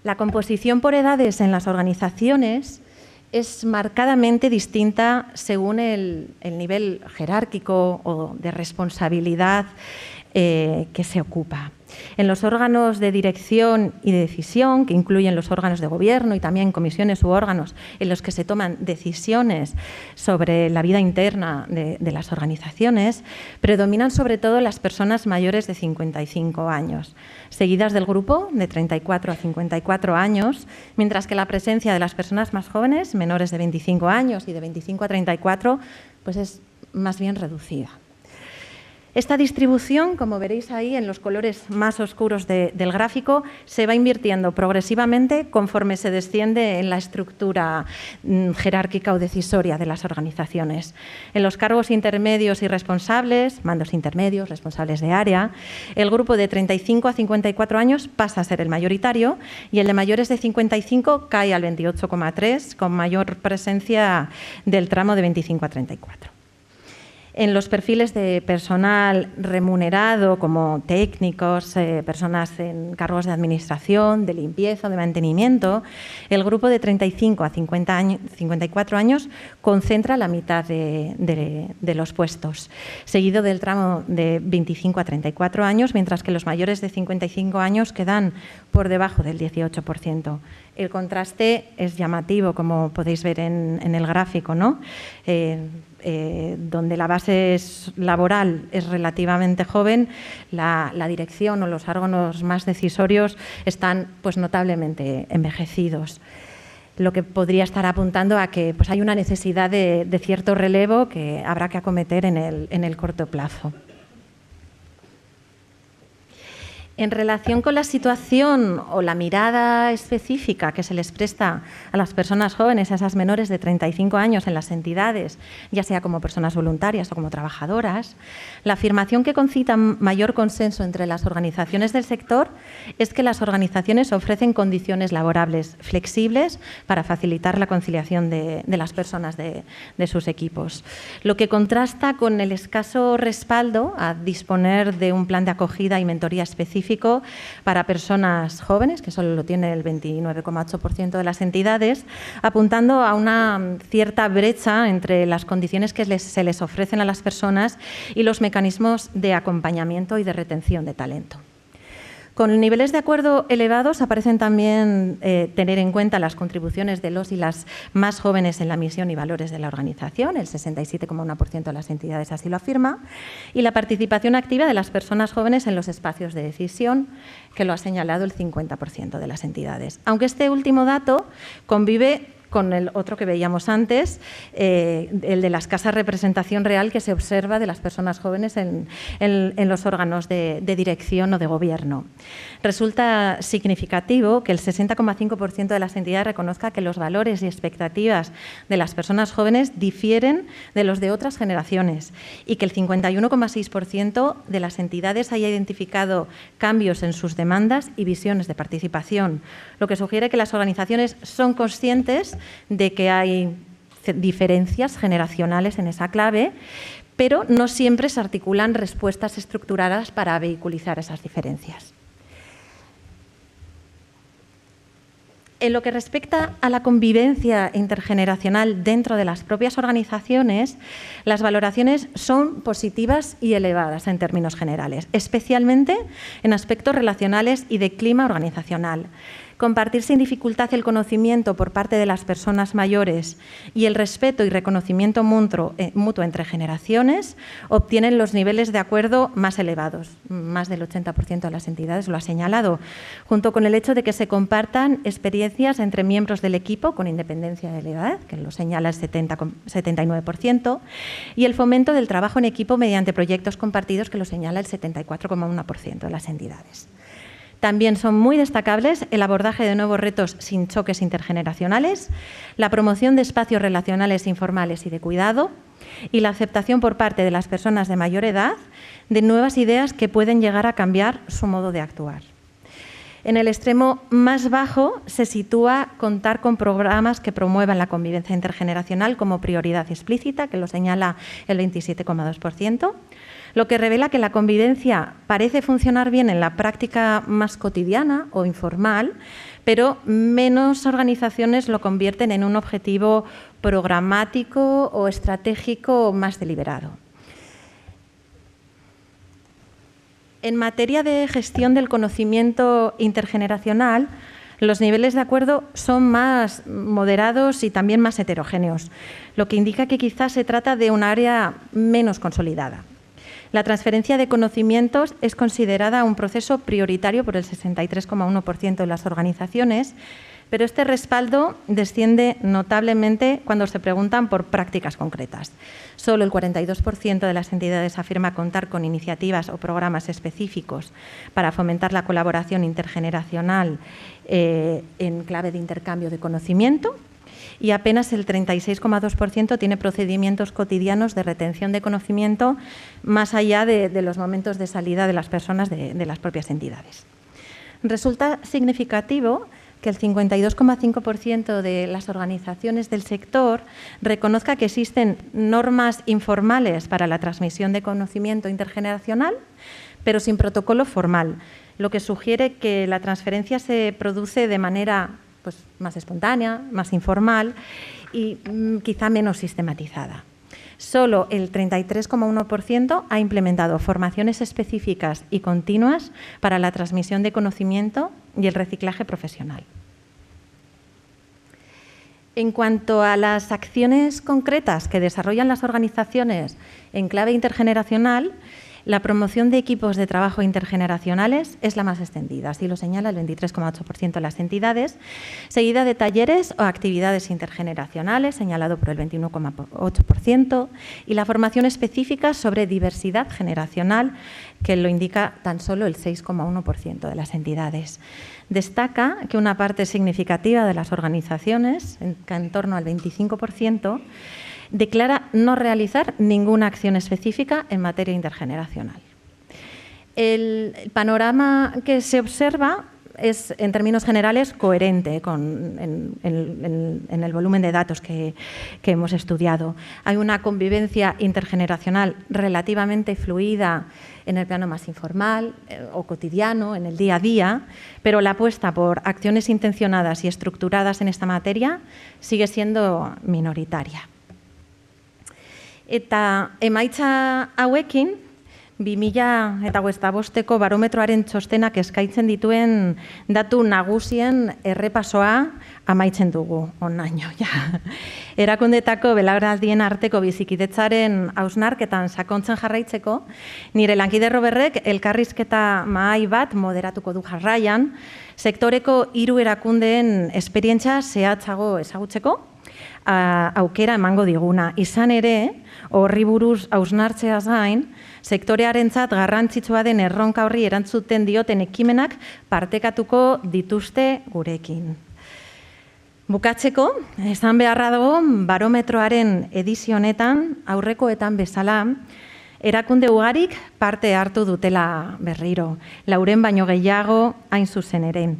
La composición por edades en las organizaciones es marcadamente distinta según el nivel jerárquico o de responsabilidad que se ocupa. En los órganos de dirección y de decisión, que incluyen los órganos de gobierno y también comisiones u órganos en los que se toman decisiones sobre la vida interna de las organizaciones, predominan sobre todo las personas mayores de 55 años, seguidas del grupo de 34 a 54 años, mientras que la presencia de las personas más jóvenes, menores de 25 años y de 25 a 34, pues es más bien reducida. Esta distribución, como veréis ahí en los colores más oscuros del gráfico, se va invirtiendo progresivamente conforme se desciende en la estructura jerárquica o decisoria de las organizaciones. En los cargos intermedios y responsables, mandos intermedios, responsables de área, el grupo de 35 a 54 años pasa a ser el mayoritario y el de mayores de 55 cae al 28,3, con mayor presencia del tramo de 25 a 34. En los perfiles de personal remunerado, como técnicos, personas en cargos de administración, de limpieza, de mantenimiento, el grupo de 35 a 54 años concentra la mitad de los puestos, seguido del tramo de 25 a 34 años, mientras que los mayores de 55 años quedan por debajo del 18%. El contraste es llamativo, como podéis ver en el gráfico, ¿no? Donde la base laboral es relativamente joven, la dirección o los órganos más decisorios están pues, notablemente envejecidos. Lo que podría estar apuntando a que pues, hay una necesidad de cierto relevo que habrá que acometer en el corto plazo. En relación con la situación o la mirada específica que se les presta a las personas jóvenes, a esas menores de 35 años en las entidades, ya sea como personas voluntarias o como trabajadoras, la afirmación que concita mayor consenso entre las organizaciones del sector es que las organizaciones ofrecen condiciones laborables flexibles para facilitar la conciliación de las personas de sus equipos, lo que contrasta con el escaso respaldo a disponer de un plan de acogida y mentoría específico para personas jóvenes, que solo lo tiene el 29,8% de las entidades, apuntando a una cierta brecha entre las condiciones que se les ofrecen a las personas y los mecanismos de acompañamiento y de retención de talento. Con niveles de acuerdo elevados aparecen también tener en cuenta las contribuciones de los y las más jóvenes en la misión y valores de la organización, el 67,1% de las entidades así lo afirma, y la participación activa de las personas jóvenes en los espacios de decisión, que lo ha señalado el 50% de las entidades. Aunque este último dato convive con el otro que veíamos antes, el de la escasa representación real que se observa de las personas jóvenes en los órganos de dirección o de gobierno. Resulta significativo que el 60,5% de las entidades reconozca que los valores y expectativas de las personas jóvenes difieren de los de otras generaciones y que el 51,6% de las entidades haya identificado cambios en sus demandas y visiones de participación, lo que sugiere que las organizaciones son conscientes de que hay diferencias generacionales en esa clave, pero no siempre se articulan respuestas estructuradas para vehiculizar esas diferencias. En lo que respecta a la convivencia intergeneracional dentro de las propias organizaciones, las valoraciones son positivas y elevadas en términos generales, especialmente en aspectos relacionales y de clima organizacional. Compartir sin dificultad el conocimiento por parte de las personas mayores y el respeto y reconocimiento mutuo entre generaciones obtienen los niveles de acuerdo más elevados. Más del 80% de las entidades lo ha señalado, junto con el hecho de que se compartan experiencias entre miembros del equipo con independencia de la edad, que lo señala el 79%, y el fomento del trabajo en equipo mediante proyectos compartidos, que lo señala el 74,1% de las entidades. También son muy destacables el abordaje de nuevos retos sin choques intergeneracionales, la promoción de espacios relacionales informales y de cuidado y la aceptación por parte de las personas de mayor edad de nuevas ideas que pueden llegar a cambiar su modo de actuar. En el extremo más bajo se sitúa contar con programas que promuevan la convivencia intergeneracional como prioridad explícita, que lo señala el 27,2%, lo que revela que la convivencia parece funcionar bien en la práctica más cotidiana o informal, pero menos organizaciones lo convierten en un objetivo programático o estratégico más deliberado. En materia de gestión del conocimiento intergeneracional, los niveles de acuerdo son más moderados y también más heterogéneos, lo que indica que quizás se trata de un área menos consolidada. La transferencia de conocimientos es considerada un proceso prioritario por el 63,1% de las organizaciones, pero este respaldo desciende notablemente cuando se preguntan por prácticas concretas. Solo el 42% de las entidades afirma contar con iniciativas o programas específicos para fomentar la colaboración intergeneracional en clave de intercambio de conocimiento, y apenas el 36,2% tiene procedimientos cotidianos de retención de conocimiento más allá de los momentos de salida de las personas de las propias entidades. Resulta significativo que el 52,5% de las organizaciones del sector reconozca que existen normas informales para la transmisión de conocimiento intergeneracional, pero sin protocolo formal, lo que sugiere que la transferencia se produce de manera más espontánea, más informal y quizá menos sistematizada. Solo el 33,1% ha implementado formaciones específicas y continuas para la transmisión de conocimiento y el reciclaje profesional. En cuanto a las acciones concretas que desarrollan las organizaciones en clave intergeneracional, la promoción de equipos de trabajo intergeneracionales es la más extendida, así lo señala el 23,8% de las entidades, seguida de talleres o actividades intergeneracionales, señalado por el 21,8%, y la formación específica sobre diversidad generacional, que lo indica tan solo el 6,1% de las entidades. Destaca que una parte significativa de las organizaciones, en torno al 25%, declara no realizar ninguna acción específica en materia intergeneracional. El panorama que se observa es, en términos generales, coherente en el volumen de datos que hemos estudiado. Hay una convivencia intergeneracional relativamente fluida en el plano más informal o cotidiano, en el día a día, pero la apuesta por acciones intencionadas y estructuradas en esta materia sigue siendo minoritaria. Eta emaitza hauekin, 2015ko barometroaren txostenak eskaintzen dituen datu nagusien errepasoa amaitzen dugu onaino. Erakundetako belaunaldien arteko bizikidetzaren hausnarketan sakontzen jarraitzeko, nire lankide Roberrek elkarrizketa mahai bat moderatuko du jarraian, sektoreko 3 erakundeen esperientzia zehatzago ezagutzeko, aukera emango diguna. Izan ere, horri buruz hausnartzeaz gain, sektorearentzat garrantzitsua den erronka horri erantzuten dioten ekimenak partekatuko dituzte gurekin. Bukatzeko, esan beharra dago, barometroaren edizio honetan, aurrekoetan bezala, erakunde ugarik parte hartu dutela berriro, 400 baino gehiago hain zuzen ere.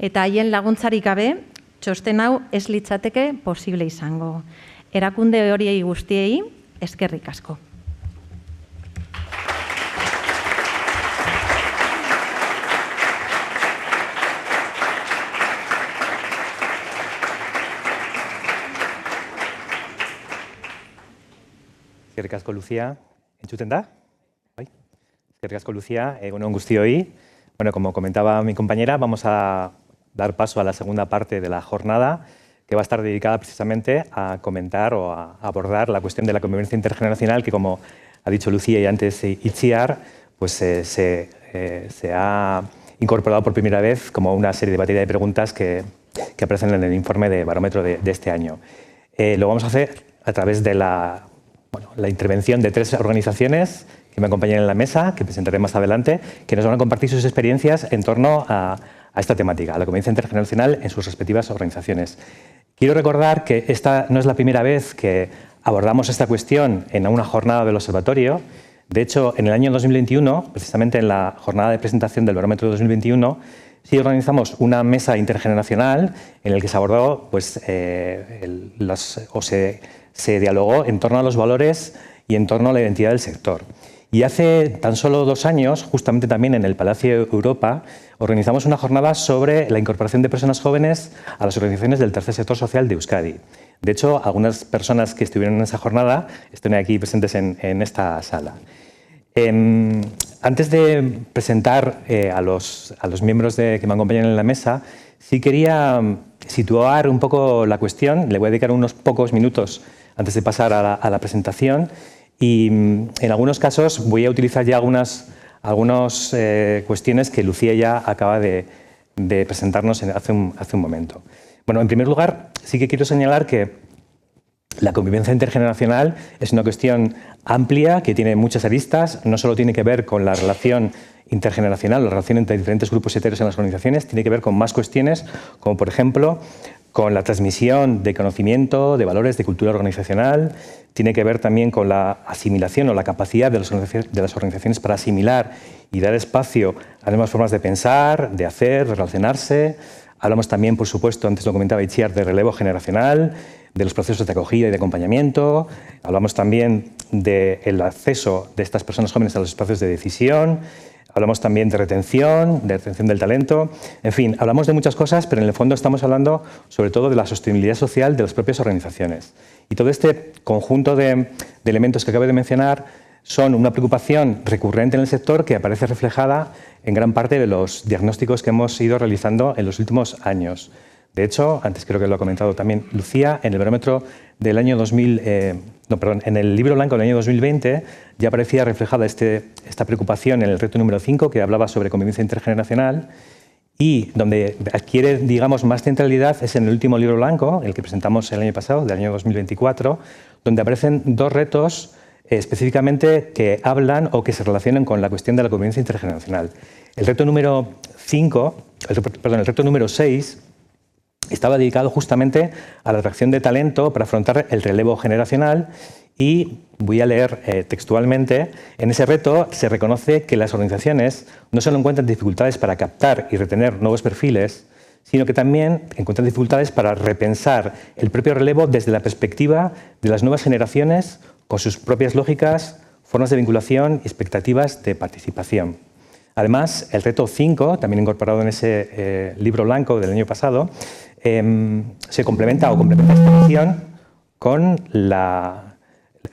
Eta haien laguntzarik gabe, txosten hau ez litzateke posible izango. Erakunde horiei guztiei, eskerrik asko. Eskerrik asko, Lucía. ¿Entzuten da? ¿Bai? Eskerrik asko, Lucía. Egun on guztioi. Bueno, como comentaba mi compañera, vamos a dar paso a la segunda parte de la jornada, que va a estar dedicada precisamente a comentar o a abordar la cuestión de la convivencia intergeneracional, que, como ha dicho Lucía y antes Itziar, pues se ha incorporado por primera vez como una serie de batería de preguntas que aparecen en el informe de barómetro de este año. Lo vamos a hacer a través de la intervención de 3 organizaciones que me acompañan en la mesa, que presentaré más adelante, que nos van a compartir sus experiencias en torno a esta temática, a la convivencia intergeneracional en sus respectivas organizaciones. Quiero recordar que esta no es la primera vez que abordamos esta cuestión en una jornada del observatorio. De hecho, en el año 2021, precisamente en la jornada de presentación del barómetro de 2021, sí organizamos una mesa intergeneracional en la que se abordó, pues, se dialogó en torno a los valores y en torno a la identidad del sector. Y hace tan solo 2 años, justamente también en el Palacio Europa, organizamos una jornada sobre la incorporación de personas jóvenes a las organizaciones del tercer sector social de Euskadi. De hecho, algunas personas que estuvieron en esa jornada están aquí presentes en esta sala. Antes de presentar a los miembros que me acompañan en la mesa, sí quería situar un poco la cuestión. Le voy a dedicar unos pocos minutos antes de pasar a la presentación. Y en algunos casos voy a utilizar ya algunas cuestiones que Lucía ya acaba de presentarnos hace un momento. Bueno, en primer lugar, sí que quiero señalar que la convivencia intergeneracional es una cuestión amplia que tiene muchas aristas. No solo tiene que ver con la relación intergeneracional, la relación entre diferentes grupos etéreos en las organizaciones, tiene que ver con más cuestiones, como por ejemplo con la transmisión de conocimiento, de valores, de cultura organizacional. Tiene que ver también con la asimilación o la capacidad de las organizaciones para asimilar y dar espacio a nuevas formas de pensar, de hacer, de relacionarse. Hablamos también, por supuesto, antes lo comentaba Itziar, de relevo generacional, de los procesos de acogida y de acompañamiento. Hablamos también del acceso de estas personas jóvenes a los espacios de decisión. Hablamos también de retención del talento. En fin, hablamos de muchas cosas, pero en el fondo estamos hablando sobre todo de la sostenibilidad social de las propias organizaciones. Y todo este conjunto de elementos que acabo de mencionar son una preocupación recurrente en el sector que aparece reflejada en gran parte de los diagnósticos que hemos ido realizando en los últimos años. De hecho, antes creo que lo ha comentado también Lucía, en el barómetro del año en el libro blanco del año 2020 ya aparecía reflejada esta preocupación en el reto número 5, que hablaba sobre convivencia intergeneracional, y donde adquiere, digamos, más centralidad es en el último libro blanco, el que presentamos el año pasado, del año 2024, donde aparecen 2 retos específicamente que hablan o que se relacionan con la cuestión de la convivencia intergeneracional. El reto número 6 estaba dedicado justamente a la atracción de talento para afrontar el relevo generacional, y voy a leer textualmente. En ese reto se reconoce que las organizaciones no solo encuentran dificultades para captar y retener nuevos perfiles, sino que también encuentran dificultades para repensar el propio relevo desde la perspectiva de las nuevas generaciones, con sus propias lógicas, formas de vinculación y expectativas de participación. Además, el reto 5, también incorporado en ese libro blanco del año pasado, se complementa esta visión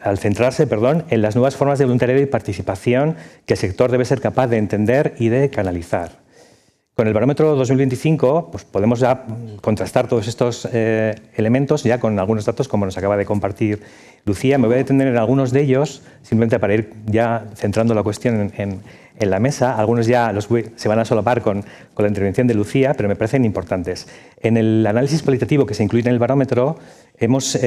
al centrarse en las nuevas formas de voluntariado y participación que el sector debe ser capaz de entender y de canalizar. Con el barómetro 2025 pues podemos ya contrastar todos estos elementos ya con algunos datos, como nos acaba de compartir Lucía. Me voy a detener en algunos de ellos, simplemente para ir ya centrando la cuestión en la mesa. Algunos ya se van a solapar con la intervención de Lucía, pero me parecen importantes. En el análisis cualitativo que se incluye en el barómetro hemos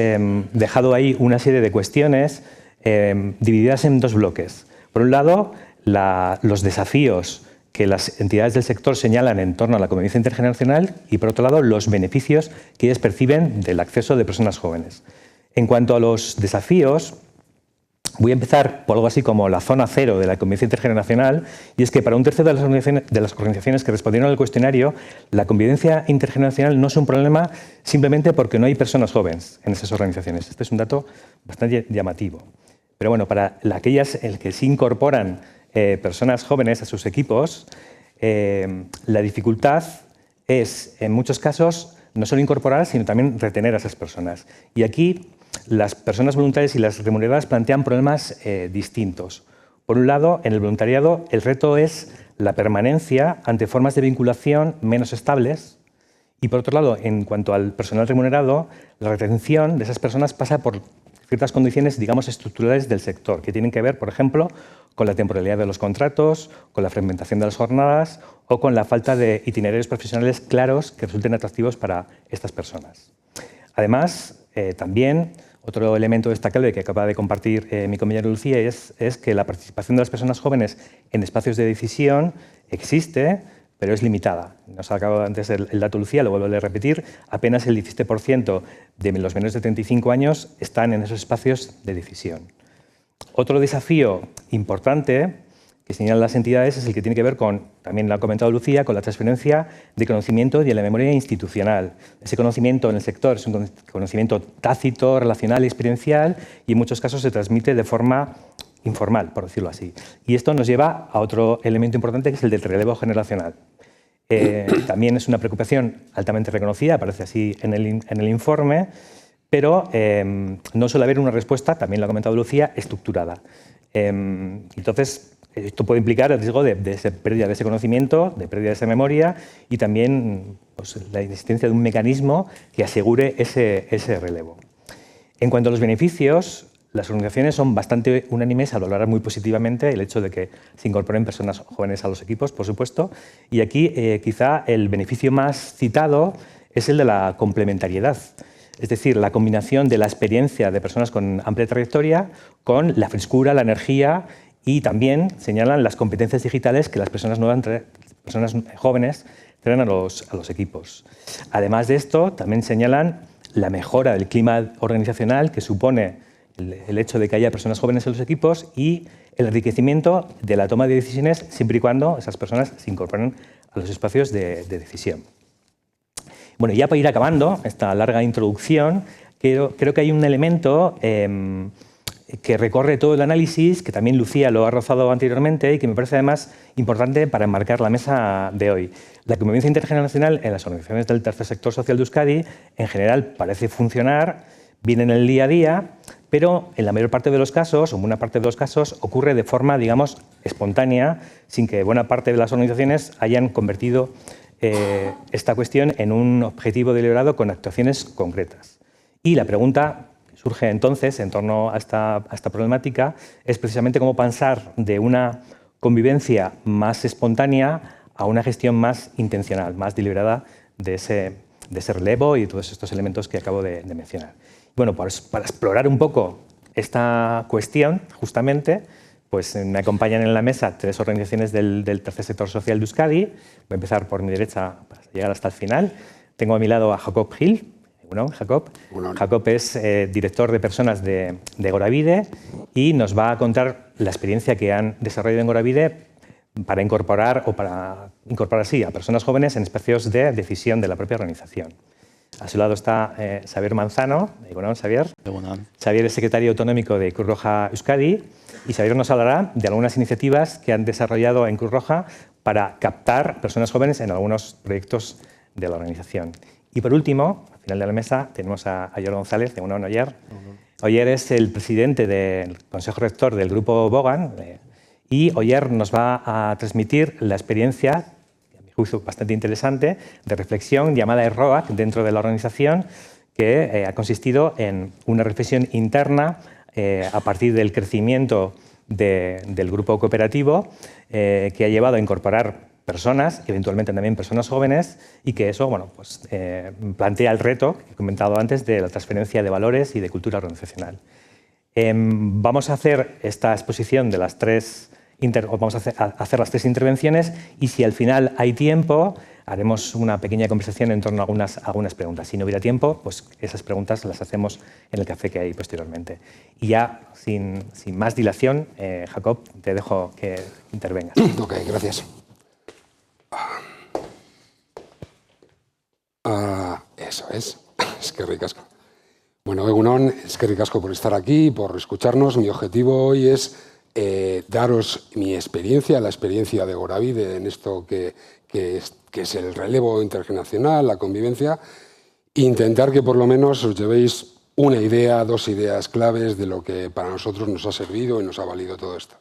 dejado ahí una serie de cuestiones divididas en 2 bloques. Por un lado, los desafíos que las entidades del sector señalan en torno a la convivencia intergeneracional, y por otro lado los beneficios que ellas perciben del acceso de personas jóvenes. En cuanto a los desafíos, voy a empezar por algo así como la zona cero de la convivencia intergeneracional, y es que para un tercio de las organizaciones que respondieron al cuestionario, la convivencia intergeneracional no es un problema simplemente porque no hay personas jóvenes en esas organizaciones. Este es un dato bastante llamativo. Pero bueno, para aquellas en las que se incorporan personas jóvenes a sus equipos, la dificultad es, en muchos casos, no solo incorporar, sino también retener a esas personas. Y aquí las personas voluntarias y las remuneradas plantean problemas distintos. Por un lado, en el voluntariado el reto es la permanencia ante formas de vinculación menos estables y, por otro lado, en cuanto al personal remunerado, la retención de esas personas pasa por ciertas condiciones, digamos, estructurales del sector, que tienen que ver, por ejemplo, con la temporalidad de los contratos, con la fragmentación de las jornadas o con la falta de itinerarios profesionales claros que resulten atractivos para estas personas. Además, también otro elemento destacable que acaba de compartir mi compañera Lucía es que la participación de las personas jóvenes en espacios de decisión existe, pero es limitada. Nos ha acabado antes el dato Lucía, lo vuelvo a repetir, apenas el 17% de los menores de 35 años están en esos espacios de decisión. Otro desafío importante que señalan las entidades es el que tiene que ver con, también lo ha comentado Lucía, con la transferencia de conocimiento y de la memoria institucional. Ese conocimiento en el sector es un conocimiento tácito, relacional y experiencial y en muchos casos se transmite de forma informal, por decirlo así. Y esto nos lleva a otro elemento importante que es el del relevo generacional. También es una preocupación altamente reconocida, aparece así en el informe, pero no suele haber una respuesta, también lo ha comentado Lucía, estructurada. Entonces, esto puede implicar el riesgo de pérdida de ese conocimiento, de pérdida de esa memoria y también pues, la existencia de un mecanismo que asegure ese relevo. En cuanto a los beneficios, las organizaciones son bastante unánimes al valorar muy positivamente el hecho de que se incorporen personas jóvenes a los equipos, por supuesto, y aquí quizá el beneficio más citado es el de la complementariedad. Es decir, la combinación de la experiencia de personas con amplia trayectoria con la frescura, la energía y también señalan las competencias digitales que las personas jóvenes traen a los equipos. Además de esto, también señalan la mejora del clima organizacional que supone el hecho de que haya personas jóvenes en los equipos y el enriquecimiento de la toma de decisiones siempre y cuando esas personas se incorporen a los espacios de decisión. Bueno, ya para ir acabando esta larga introducción, creo que hay un elemento que recorre todo el análisis, que también Lucía lo ha rozado anteriormente y que me parece además importante para enmarcar la mesa de hoy. La convivencia intergeneracional en las organizaciones del tercer sector social de Euskadi en general parece funcionar bien en el día a día, pero en la mayor parte de los casos, o en buena parte de los casos, ocurre de forma, digamos, espontánea, sin que buena parte de las organizaciones hayan convertido esta cuestión en un objetivo deliberado con actuaciones concretas. Y la pregunta que surge entonces en torno a esta problemática es precisamente cómo pasar de una convivencia más espontánea a una gestión más intencional, más deliberada de ese relevo y todos estos elementos que acabo de mencionar. Bueno, pues para explorar un poco esta cuestión, justamente, pues me acompañan en la mesa tres organizaciones del tercer sector social de Euskadi. Voy a empezar por mi derecha para llegar hasta el final. Tengo a mi lado a Jacob Gil. Bueno, Jacob. Jacob es director de personas de Goravide y nos va a contar la experiencia que han desarrollado en Goravide para incorporar así a personas jóvenes en espacios de decisión de la propia organización. A su lado está Xavier Manzano. Bueno, Xavier. Bueno. Xavier es secretario autonómico de Cruz Roja Euskadi y Xavier nos hablará de algunas iniciativas que han desarrollado en Cruz Roja para captar personas jóvenes en algunos proyectos de la organización. Y por último, al final de la mesa, tenemos a Oyer González, de UNON Oyer. Oyer es el presidente del Consejo Rector del Grupo Bogan y Oyer nos va a transmitir la experiencia, a mi juicio bastante interesante, de reflexión llamada ERROAC dentro de la organización, que ha consistido en una reflexión interna a partir del crecimiento del grupo cooperativo que ha llevado a incorporar personas, eventualmente también personas jóvenes, y que eso bueno, pues, plantea el reto que he comentado antes de la transferencia de valores y de cultura organizacional. Vamos a hacer esta exposición de las tres vamos a hacer las tres intervenciones y si al final hay tiempo haremos una pequeña conversación en torno a algunas preguntas. Si no hubiera tiempo, pues esas preguntas las hacemos en el café que hay posteriormente. Y ya, sin más dilación, Jacob, te dejo que intervengas. Ok, gracias. Eso es. Eskerrik asko. Bueno, Egunon, eskerrik asko por estar aquí, por escucharnos. Mi objetivo hoy es daros mi experiencia, la experiencia de Goravide en esto que es el relevo intergeneracional, la convivencia, e intentar que por lo menos os llevéis una idea, dos ideas claves de lo que para nosotros nos ha servido y nos ha valido todo esto.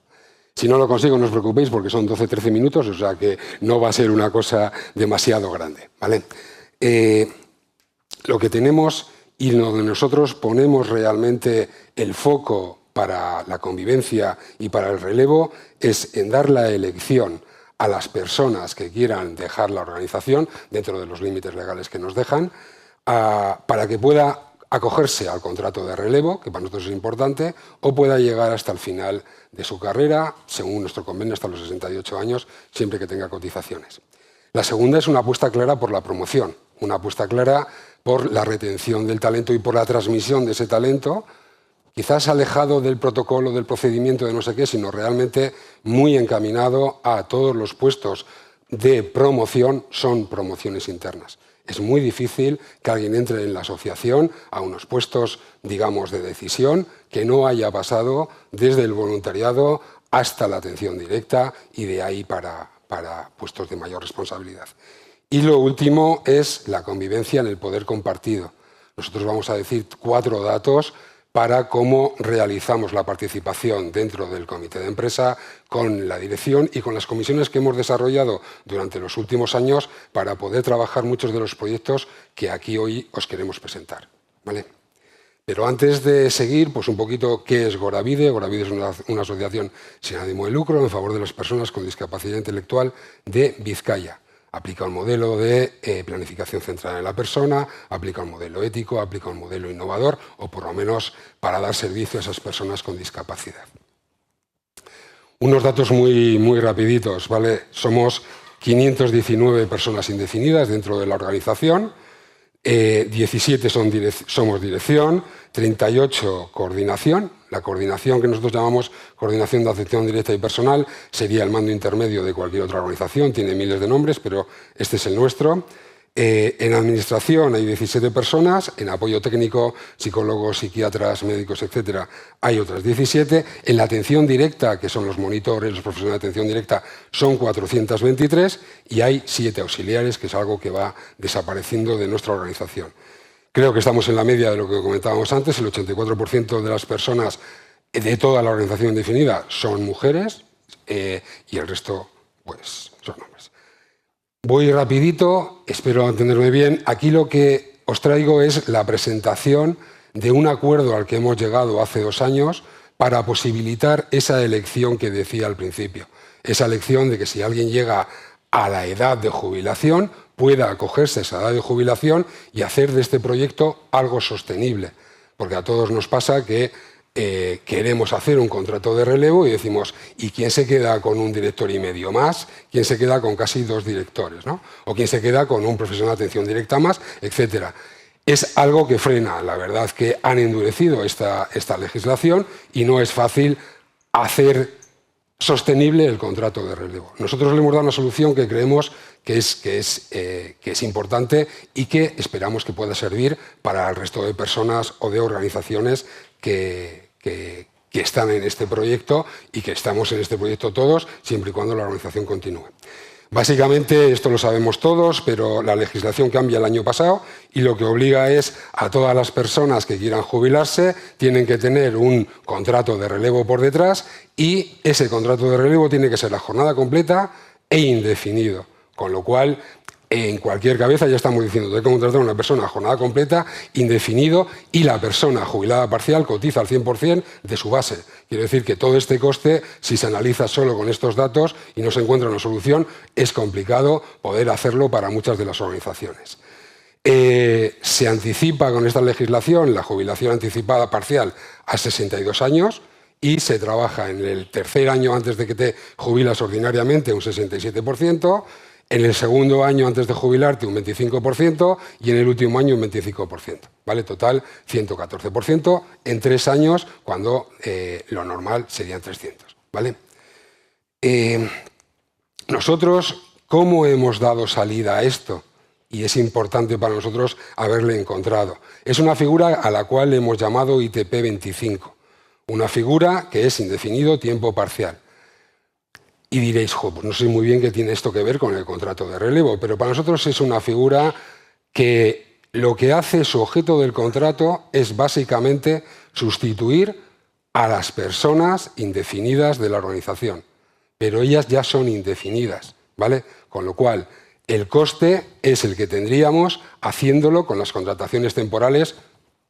Si no lo consigo, no os preocupéis porque son 12-13 minutos, o sea que no va a ser una cosa demasiado grande, ¿vale? Lo que tenemos y donde nosotros ponemos realmente el foco para la convivencia y para el relevo es en dar la elección a las personas que quieran dejar la organización, dentro de los límites legales que nos dejan, para que pueda acogerse al contrato de relevo, que para nosotros es importante, o pueda llegar hasta el final de su carrera, según nuestro convenio, hasta los 68 años, siempre que tenga cotizaciones. La segunda es una apuesta clara por la promoción, una apuesta clara por la retención del talento y por la transmisión de ese talento, quizás alejado del protocolo, del procedimiento de no sé qué, sino realmente muy encaminado a todos los puestos de promoción, son promociones internas. Es muy difícil que alguien entre en la asociación a unos puestos, digamos, de decisión que no haya pasado desde el voluntariado hasta la atención directa y de ahí para puestos de mayor responsabilidad. Y lo último es la convivencia en el poder compartido. Nosotros vamos a decir 4 datos para cómo realizamos la participación dentro del comité de empresa con la dirección y con las comisiones que hemos desarrollado durante los últimos años para poder trabajar muchos de los proyectos que aquí hoy os queremos presentar, ¿vale? Pero antes de seguir, pues un poquito qué es Goravide. Goravide es una asociación sin ánimo de lucro en favor de las personas con discapacidad intelectual de Vizcaya. Aplica un modelo de planificación centrada en la persona, aplica un modelo ético, aplica un modelo innovador, o por lo menos para dar servicio a esas personas con discapacidad. Unos datos muy rapiditos, ¿vale? Somos 519 personas indefinidas dentro de la organización, 17 somos dirección, 38 coordinación. La coordinación que nosotros llamamos coordinación de atención directa y personal sería el mando intermedio de cualquier otra organización, tiene miles de nombres, pero este es el nuestro. En administración hay 17 personas, en apoyo técnico, psicólogos, psiquiatras, médicos, etcétera, hay otras 17. En la atención directa, que son los monitores, los profesionales de atención directa, son 423 y hay 7 auxiliares, que es algo que va desapareciendo de nuestra organización. Creo que estamos en la media de lo que comentábamos antes, el 84% de las personas de toda la organización definida son mujeres y el resto pues son hombres. Voy rapidito, espero entenderme bien. Aquí lo que os traigo es la presentación de un acuerdo al que hemos llegado hace 2 años para posibilitar esa elección que decía al principio. Esa elección de que si alguien llega a la edad de jubilación, pueda acogerse a esa edad de jubilación y hacer de este proyecto algo sostenible. Porque a todos nos pasa que queremos hacer un contrato de relevo y decimos, ¿y quién se queda con un director y medio más? ¿Quién se queda con casi 2 directores? ¿No? ¿O quién se queda con un profesional de atención directa más? Etcétera. Es algo que frena. La verdad que han endurecido esta legislación y no es fácil hacer sostenible el contrato de relevo. Nosotros le hemos dado una solución que creemos que es importante y que esperamos que pueda servir para el resto de personas o de organizaciones que están en este proyecto y que estamos en este proyecto todos, siempre y cuando la organización continúe. Básicamente, esto lo sabemos todos, pero la legislación cambia el año pasado y lo que obliga es a todas las personas que quieran jubilarse, tienen que tener un contrato de relevo por detrás y ese contrato de relevo tiene que ser la jornada completa e indefinido. Con lo cual, en cualquier cabeza ya estamos diciendo que hay que contratar a una persona a jornada completa, indefinido, y la persona jubilada parcial cotiza al 100% de su base. Quiere decir que todo este coste, si se analiza solo con estos datos y no se encuentra una solución, es complicado poder hacerlo para muchas de las organizaciones. Se anticipa con esta legislación la jubilación anticipada parcial a 62 años y se trabaja en el tercer año antes de que te jubilas ordinariamente un 67%, en el segundo año antes de jubilarte un 25% y en el último año un 25%. ¿Vale? Total 114% en 3 años cuando lo normal serían 300. ¿Vale? Nosotros, ¿cómo hemos dado salida a esto? Y es importante para nosotros haberle encontrado. Es una figura a la cual hemos llamado ITP 25. Una figura que es indefinido tiempo parcial. Y diréis, pues no sé muy bien qué tiene esto que ver con el contrato de relevo, pero para nosotros es una figura que lo que hace su objeto del contrato es básicamente sustituir a las personas indefinidas de la organización, pero ellas ya son indefinidas, ¿vale? Con lo cual, el coste es el que tendríamos haciéndolo con las contrataciones temporales,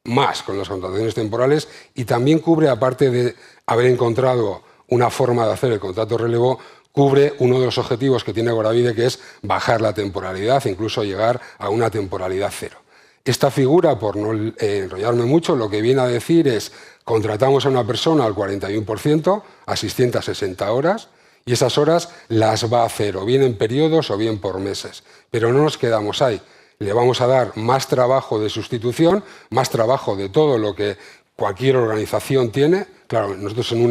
más con las contrataciones temporales, y también cubre, aparte de haber encontrado una forma de hacer el contrato relevo, cubre uno de los objetivos que tiene Goravide, que es bajar la temporalidad, incluso llegar a una temporalidad cero. Esta figura, por no enrollarme mucho, lo que viene a decir es contratamos a una persona al 41%, a 660 horas, y esas horas las va a hacer o bien en periodos o bien por meses. Pero no nos quedamos ahí. Le vamos a dar más trabajo de sustitución, más trabajo de todo lo que cualquier organización tiene. Claro, nosotros en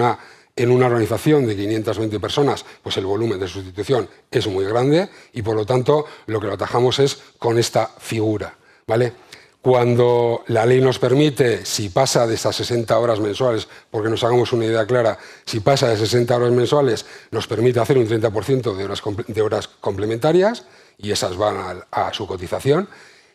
una organización de 520 personas, pues el volumen de sustitución es muy grande y por lo tanto lo que lo atajamos es con esta figura, ¿vale? Cuando la ley nos permite, si pasa de esas 60 horas mensuales, porque nos hagamos una idea clara, si pasa de 60 horas mensuales, nos permite hacer un 30% de horas complementarias y esas van a su cotización.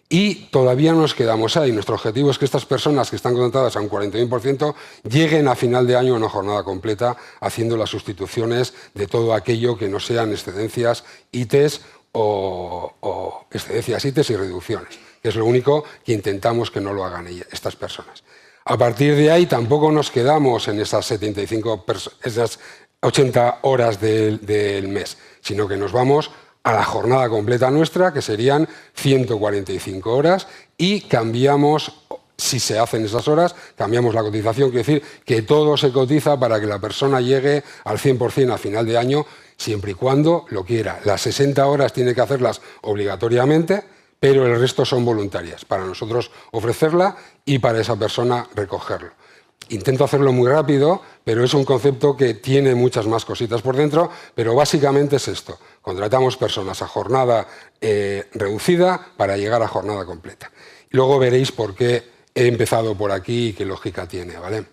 Y todavía nos quedamos ahí. Nuestro objetivo es que estas personas que están contratadas a un 41% lleguen a final de año a una jornada completa haciendo las sustituciones de todo aquello que no sean excedencias, ITES o excedencias, ITES y reducciones, que es lo único que intentamos que no lo hagan estas personas. A partir de ahí tampoco nos quedamos en esas 80 horas del mes, sino que nos vamos a la jornada completa nuestra, que serían 145 horas, y cambiamos, si se hacen esas horas, cambiamos la cotización, quiere decir que todo se cotiza para que la persona llegue al 100% a final de año, siempre y cuando lo quiera. Las 60 horas tiene que hacerlas obligatoriamente, pero el resto son voluntarias, para nosotros ofrecerla y para esa persona recogerlo. Intento hacerlo muy rápido, pero es un concepto que tiene muchas más cositas por dentro, pero básicamente es esto. Contratamos personas a jornada reducida para llegar a jornada completa. Luego veréis por qué he empezado por aquí y qué lógica tiene, ¿vale?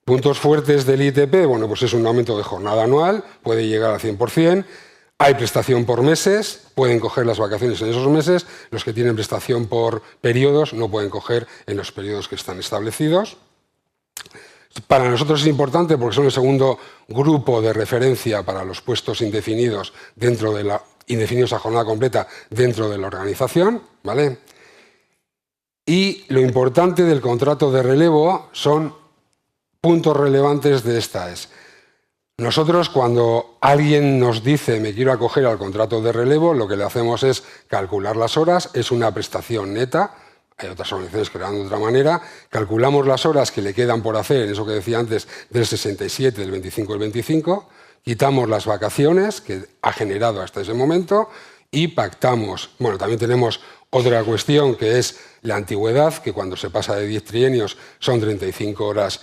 Puntos fuertes del ITP, bueno, pues es un aumento de jornada anual, puede llegar al 100%. Hay prestación por meses, pueden coger las vacaciones en esos meses. Los que tienen prestación por periodos no pueden coger en los periodos que están establecidos. Para nosotros es importante porque son el segundo grupo de referencia para los puestos indefinidos indefinidos a jornada completa dentro de la organización, ¿vale? Y lo importante del contrato de relevo son puntos relevantes de esta es. Nosotros cuando alguien nos dice me quiero acoger al contrato de relevo, lo que le hacemos es calcular las horas, es una prestación neta. Hay otras organizaciones que lo dan de otra manera. Calculamos las horas que le quedan por hacer, en eso que decía antes, del 67, del 25 al 25. Quitamos las vacaciones que ha generado hasta ese momento y pactamos. Bueno, también tenemos otra cuestión que es la antigüedad, que cuando se pasa de 10 trienios son 35 horas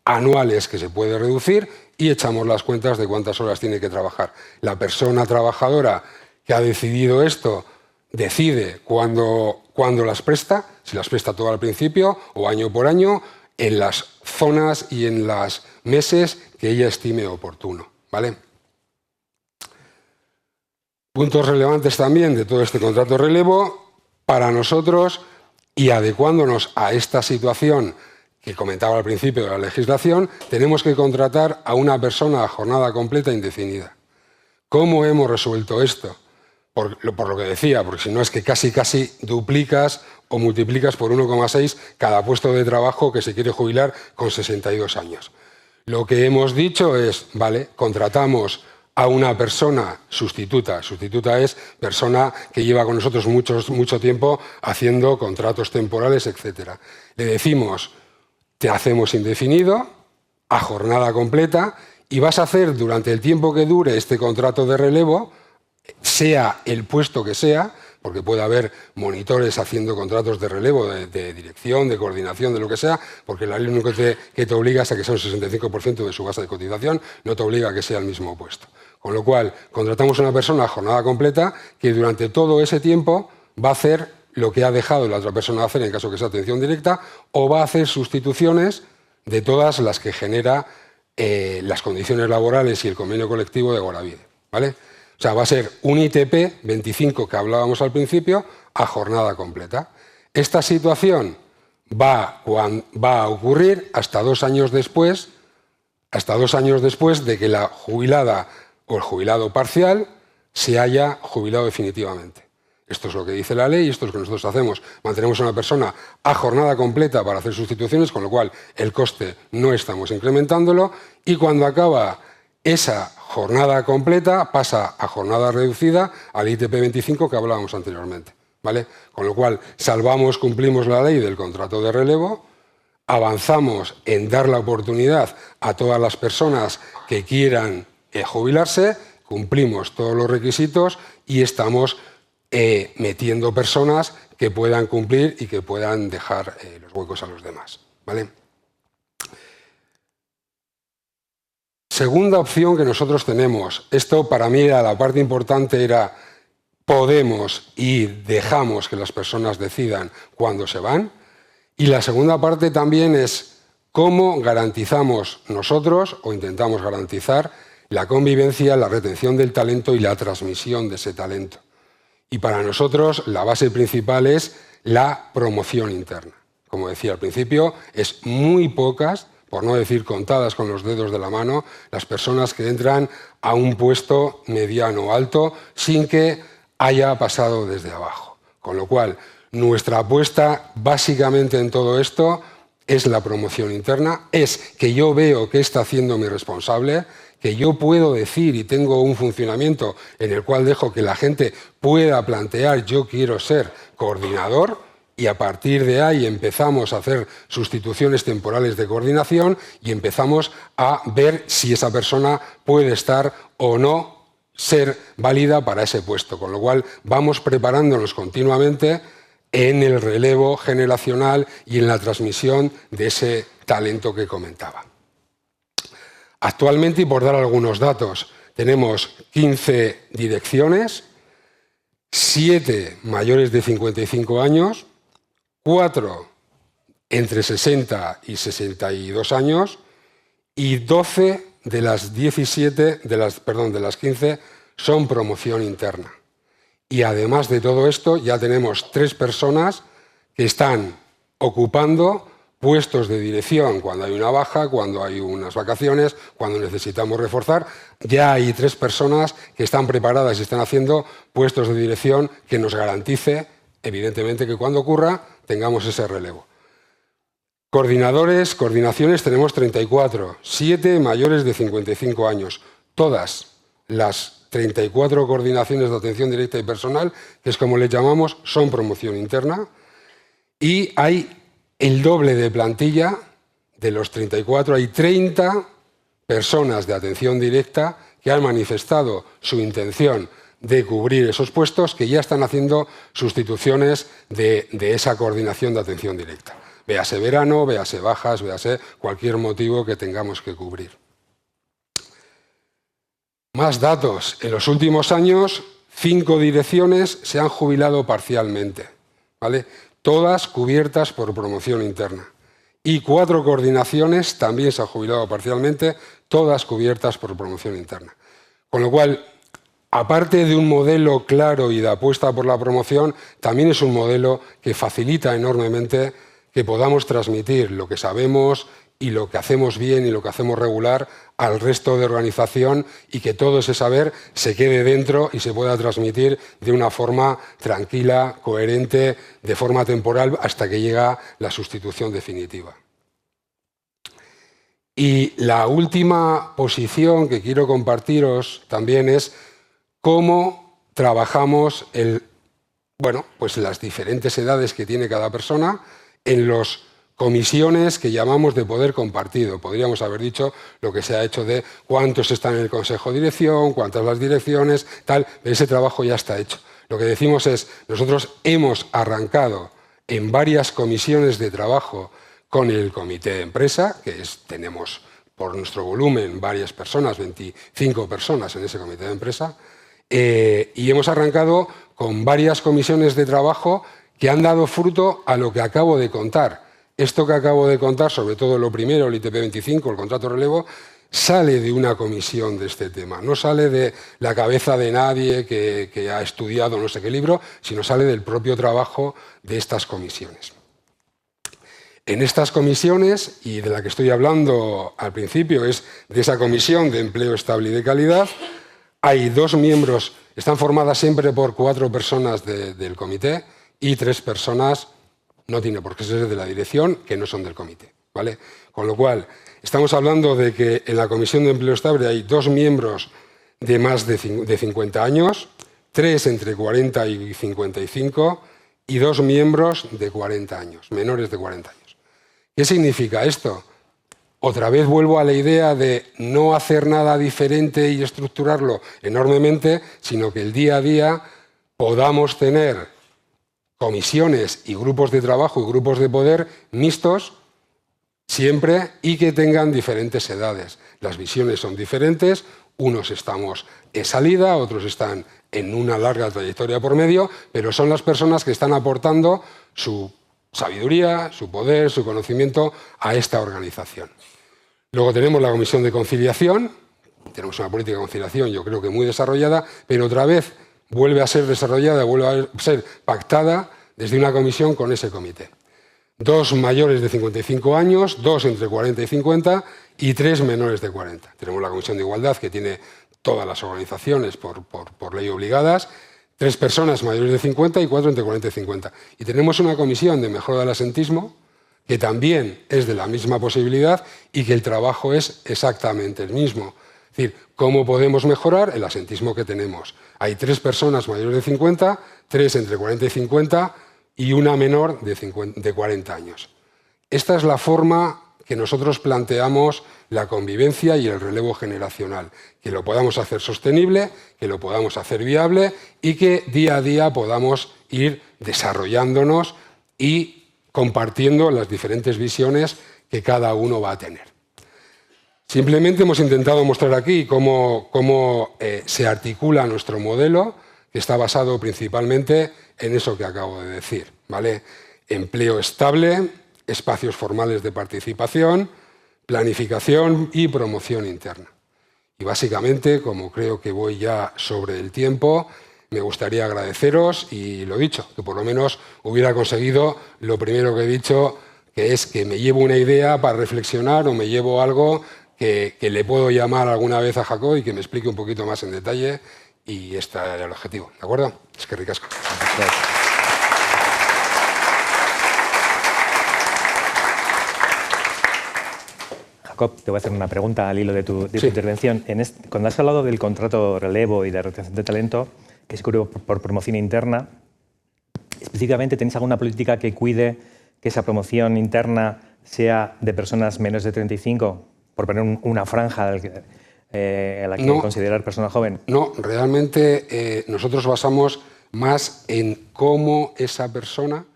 anuales que se puede reducir y echamos las cuentas de cuántas horas tiene que trabajar. La persona trabajadora que ha decidido esto decide cuándo las presta, si las presta todo al principio o año por año, en las zonas y en los meses que ella estime oportuno, ¿vale? Puntos relevantes también de todo este contrato de relevo para nosotros y adecuándonos a esta situación que comentaba al principio de la legislación, tenemos que contratar a una persona a jornada completa indefinida. ¿Cómo hemos resuelto esto? Por lo que decía, porque si no es que casi duplicas o multiplicas por 1,6 cada puesto de trabajo que se quiere jubilar con 62 años. Lo que hemos dicho es, vale, contratamos a una persona sustituta. Sustituta es persona que lleva con nosotros mucho tiempo haciendo contratos temporales, etc. Le decimos, te hacemos indefinido, a jornada completa, y vas a hacer durante el tiempo que dure este contrato de relevo, sea el puesto que sea, porque puede haber monitores haciendo contratos de relevo, de dirección, de coordinación, de lo que sea, porque la ley lo único que te obliga es a que sea un 65% de su base de cotización, no te obliga a que sea el mismo puesto. Con lo cual, contratamos a una persona a jornada completa que durante todo ese tiempo va a hacer lo que ha dejado la otra persona hacer en caso que sea atención directa, o va a hacer sustituciones de todas las que genera las condiciones laborales y el convenio colectivo de Goravide, ¿vale? O sea, va a ser un ITP 25 que hablábamos al principio a jornada completa. Esta situación va a ocurrir hasta 2 años después, de que la jubilada o el jubilado parcial se haya jubilado definitivamente. Esto es lo que dice la ley y esto es lo que nosotros hacemos. Mantenemos a una persona a jornada completa para hacer sustituciones, con lo cual el coste no estamos incrementándolo, y cuando acaba esa jornada completa pasa a jornada reducida al ITP 25 que hablábamos anteriormente, ¿vale? Con lo cual cumplimos la ley del contrato de relevo, avanzamos en dar la oportunidad a todas las personas que quieran jubilarse, cumplimos todos los requisitos y estamos metiendo personas que puedan cumplir y que puedan dejar los huecos a los demás, ¿vale? Segunda opción que nosotros tenemos, esto para mí era la parte importante, era podemos y dejamos que las personas decidan cuándo se van, y la segunda parte también es cómo garantizamos nosotros o intentamos garantizar la convivencia, la retención del talento y la transmisión de ese talento. Y para nosotros la base principal es la promoción interna. Como decía al principio, es muy pocas, por no decir contadas con los dedos de la mano, las personas que entran a un puesto mediano o alto sin que haya pasado desde abajo. Con lo cual, nuestra apuesta básicamente en todo esto es la promoción interna, es que yo veo qué está haciendo mi responsable, que yo puedo decir y tengo un funcionamiento en el cual dejo que la gente pueda plantear yo quiero ser coordinador, y a partir de ahí empezamos a hacer sustituciones temporales de coordinación y empezamos a ver si esa persona puede estar o no ser válida para ese puesto. Con lo cual vamos preparándonos continuamente en el relevo generacional y en la transmisión de ese talento que comentaba. Actualmente, y por dar algunos datos, tenemos 15 direcciones, 7 mayores de 55 años, 4 entre 60 y 62 años y 12 de las 15 son promoción interna. Y además de todo esto, ya tenemos 3 personas que están ocupando puestos de dirección cuando hay una baja, cuando hay unas vacaciones, cuando necesitamos reforzar. Ya hay 3 personas que están preparadas y están haciendo puestos de dirección que nos garantice, evidentemente, que cuando ocurra tengamos ese relevo. Coordinaciones tenemos 34, 7 mayores de 55 años. Todas las 34 coordinaciones de atención directa y personal, que es como les llamamos, son promoción interna. Y hay el doble de plantilla, de los 34, hay 30 personas de atención directa que han manifestado su intención de cubrir esos puestos, que ya están haciendo sustituciones de esa coordinación de atención directa. Véase verano, véase bajas, véase cualquier motivo que tengamos que cubrir. Más datos. En los últimos años, 5 direcciones se han jubilado parcialmente, ¿vale? Todas cubiertas por promoción interna. Y 4 coordinaciones también se han jubilado parcialmente, todas cubiertas por promoción interna. Con lo cual, aparte de un modelo claro y de apuesta por la promoción, también es un modelo que facilita enormemente que podamos transmitir lo que sabemos y lo que hacemos bien y lo que hacemos regular al resto de organización, y que todo ese saber se quede dentro y se pueda transmitir de una forma tranquila, coherente, de forma temporal, hasta que llega la sustitución definitiva. Y la última posición que quiero compartiros también es cómo trabajamos pues las diferentes edades que tiene cada persona en las comisiones que llamamos de poder compartido. Podríamos haber dicho lo que se ha hecho de cuántos están en el consejo de dirección, cuántas las direcciones, tal. Ese trabajo ya está hecho. Lo que decimos es, nosotros hemos arrancado en varias comisiones de trabajo con el comité de empresa, tenemos por nuestro volumen varias personas, 25 personas en ese comité de empresa, y hemos arrancado con varias comisiones de trabajo que han dado fruto a lo que acabo de contar. Esto que acabo de contar, sobre todo lo primero, el ITP 25, el contrato de relevo, sale de una comisión de este tema, no sale de la cabeza de nadie que ha estudiado no sé qué libro, sino sale del propio trabajo de estas comisiones. En estas comisiones, y de la que estoy hablando al principio, es de esa comisión de empleo estable y de calidad, hay 2 miembros, están formadas siempre por 4 personas del comité y 3 personas, no tiene por qué ser de la dirección, que no son del comité, ¿vale? Con lo cual, estamos hablando de que en la Comisión de Empleo Estable hay 2 miembros de más de 50 años, 3 entre 40 y 55 y 2 miembros de 40 años, menores de 40 años. ¿Qué significa esto? Otra vez vuelvo a la idea de no hacer nada diferente y estructurarlo enormemente, sino que el día a día podamos tener comisiones y grupos de trabajo y grupos de poder mixtos siempre y que tengan diferentes edades. Las visiones son diferentes, unos estamos en salida, otros están en una larga trayectoria por medio, pero son las personas que están aportando su sabiduría, su poder, su conocimiento a esta organización. Luego tenemos la Comisión de Conciliación, tenemos una política de conciliación yo creo que muy desarrollada, pero otra vez vuelve a ser desarrollada, vuelve a ser pactada desde una comisión con ese comité. 2 mayores de 55 años, 2 entre 40 y 50 y 3 menores de 40. Tenemos la Comisión de Igualdad, que tiene todas las organizaciones por ley obligadas, 3 personas mayores de 50 y 4 entre 40 y 50. Y tenemos una comisión de mejora del asentismo, que también es de la misma posibilidad y que el trabajo es exactamente el mismo. Es decir, ¿cómo podemos mejorar el asentismo que tenemos? Hay 3 personas mayores de 50, 3 entre 40 y 50 y una menor de 40 años. Esta es la forma que nosotros planteamos la convivencia y el relevo generacional, que lo podamos hacer sostenible, que lo podamos hacer viable y que día a día podamos ir desarrollándonos y compartiendo las diferentes visiones que cada uno va a tener. Simplemente hemos intentado mostrar aquí cómo se articula nuestro modelo, que está basado principalmente en eso que acabo de decir, ¿vale? Empleo estable, espacios formales de participación, planificación y promoción interna. Y básicamente, como creo que voy ya sobre el tiempo, me gustaría agradeceros y lo dicho, que por lo menos hubiera conseguido lo primero que he dicho, que es que me llevo una idea para reflexionar o me llevo algo que le puedo llamar alguna vez a Jacob y que me explique un poquito más en detalle. Y este era el objetivo, ¿de acuerdo? Es que ricasco. Jacob, te voy a hacer una pregunta al hilo de tu intervención. Cuando has hablado del contrato relevo y de retención de talento, que se cubre por promoción interna, específicamente, ¿tenéis alguna política que cuide que esa promoción interna sea de personas menos de 35, por poner una franja a la que considerar persona joven? No, realmente nosotros basamos más en cómo esa persona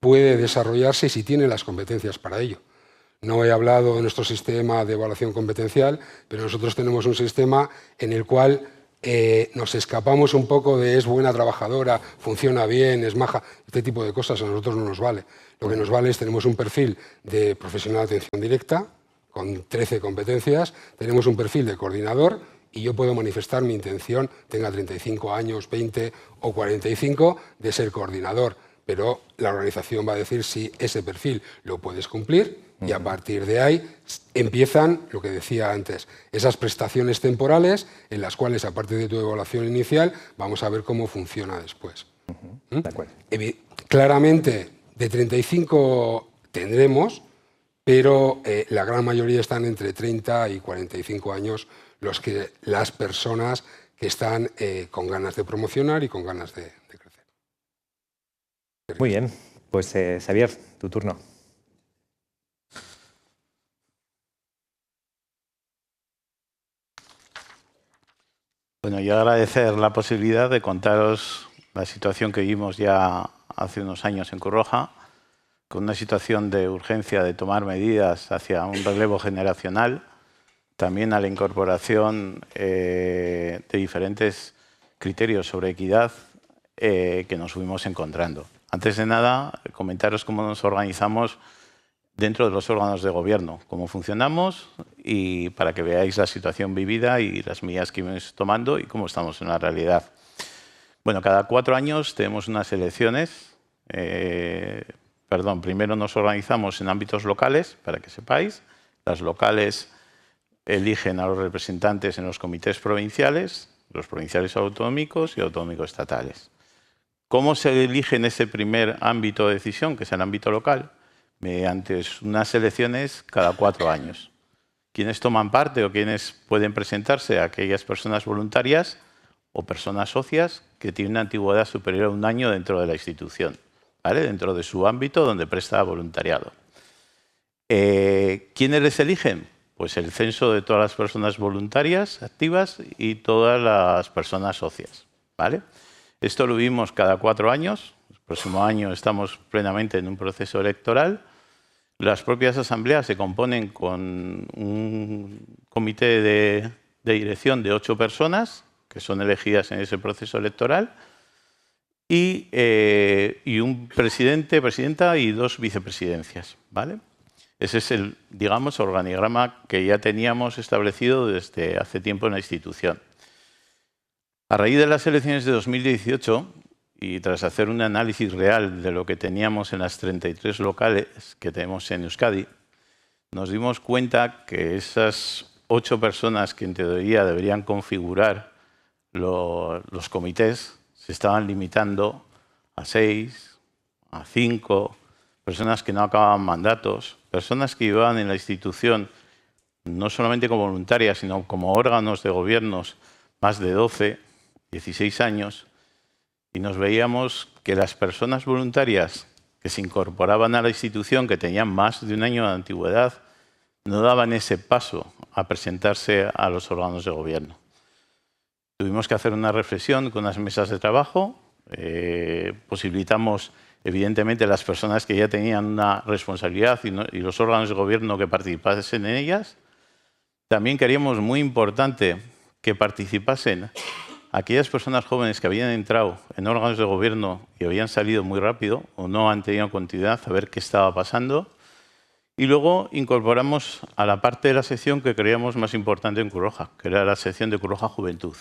puede desarrollarse y si tiene las competencias para ello. No he hablado de nuestro sistema de evaluación competencial, pero nosotros tenemos un sistema en el cual nos escapamos un poco de es buena trabajadora, funciona bien, es maja. Este tipo de cosas a nosotros no nos vale. Lo que nos vale es tenemos un perfil de profesional de atención directa, con 13 competencias, tenemos un perfil de coordinador y yo puedo manifestar mi intención, tenga 35 años, 20 o 45, de ser coordinador. Pero la organización va a decir si ese perfil lo puedes cumplir y a partir de ahí empiezan, lo que decía antes, esas prestaciones temporales en las cuales, aparte de tu evaluación inicial, vamos a ver cómo funciona después. De acuerdo. Claramente, de 35 tendremos, pero la gran mayoría están entre 30 y 45 años las personas que están con ganas de promocionar y con ganas de crecer. Muy bien, pues Xavier, tu turno. Bueno, yo agradecer la posibilidad de contaros la situación que vivimos ya hace unos años en Cruz Roja, con una situación de urgencia de tomar medidas hacia un relevo generacional, también a la incorporación de diferentes criterios sobre equidad que nos fuimos encontrando. Antes de nada, comentaros cómo nos organizamos dentro de los órganos de gobierno, cómo funcionamos y para que veáis la situación vivida y las medidas que vamos tomando y cómo estamos en la realidad. Bueno, cada 4 años tenemos unas elecciones. Primero nos organizamos en ámbitos locales, para que sepáis. Las locales eligen a los representantes en los comités provinciales, los provinciales autonómicos y autonómicos estatales. ¿Cómo se elige en ese primer ámbito de decisión, que es el ámbito local? Mediante unas elecciones cada 4 años. ¿Quiénes toman parte o quiénes pueden presentarse? Aquellas personas voluntarias o personas socias que tienen una antigüedad superior a 1 año dentro de la institución, ¿vale? Dentro de su ámbito donde presta voluntariado. ¿Quiénes les eligen? Pues el censo de todas las personas voluntarias activas y todas las personas socias, ¿vale? Esto lo vimos cada 4 años. El próximo año estamos plenamente en un proceso electoral. Las propias asambleas se componen con un comité de dirección de 8 personas que son elegidas en ese proceso electoral y un presidente, presidenta y 2 vicepresidencias, ¿vale? Ese es el, digamos, organigrama que ya teníamos establecido desde hace tiempo en la institución. A raíz de las elecciones de 2018 y tras hacer un análisis real de lo que teníamos en las 33 locales que tenemos en Euskadi, nos dimos cuenta que esas 8 personas que en teoría deberían configurar los comités se estaban limitando a 6, a 5, personas que no acababan mandatos, personas que llevaban en la institución no solamente como voluntarias, sino como órganos de gobiernos más de 12, 16 años, y nos veíamos que las personas voluntarias que se incorporaban a la institución, que tenían más de 1 año de antigüedad, no daban ese paso a presentarse a los órganos de gobierno. Tuvimos que hacer una reflexión con las mesas de trabajo, posibilitamos evidentemente las personas que ya tenían una responsabilidad y los órganos de gobierno que participasen en ellas. También queríamos, muy importante, que participasen aquellas personas jóvenes que habían entrado en órganos de gobierno y habían salido muy rápido o no han tenido continuidad, a ver qué estaba pasando. Y luego incorporamos a la parte de la sección que creíamos más importante en Cruz Roja, que era la sección de Cruz Roja Juventud,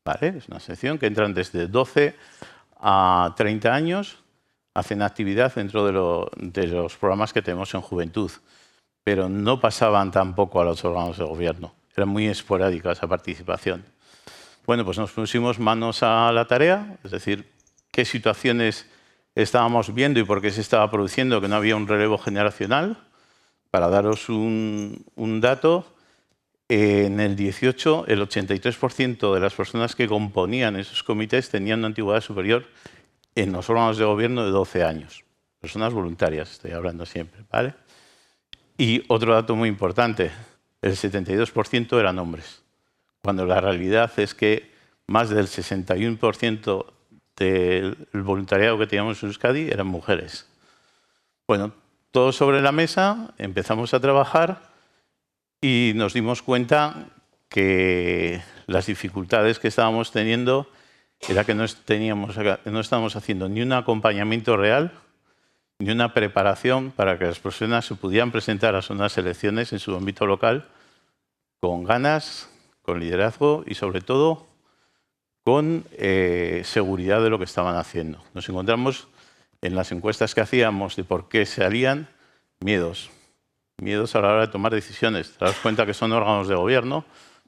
¿vale? Es una sección que entran desde 12 a 30 años, hacen actividad dentro de los programas que tenemos en Juventud, pero no pasaban tampoco a los órganos de gobierno. Era muy esporádica esa participación. Bueno, pues nos pusimos manos a la tarea, es decir, qué situaciones estábamos viendo y por qué se estaba produciendo que no había un relevo generacional. Para daros un dato, en el 18 el 83% de las personas que componían esos comités tenían una antigüedad superior en los órganos de gobierno de 12 años. Personas voluntarias, estoy hablando siempre, ¿vale? Y otro dato muy importante, el 72% eran hombres, cuando la realidad es que más del 61% del voluntariado que teníamos en Euskadi eran mujeres. Bueno, todo sobre la mesa, empezamos a trabajar y nos dimos cuenta que las dificultades que estábamos teniendo era que no estábamos haciendo ni un acompañamiento real ni una preparación para que las personas se pudieran presentar a unas elecciones en su ámbito local con ganas, con liderazgo y sobre todo con seguridad de lo que estaban haciendo. Nos encontramos en las encuestas que hacíamos de por qué salían miedos. Miedos a la hora de tomar decisiones. Te das cuenta que son órganos de gobierno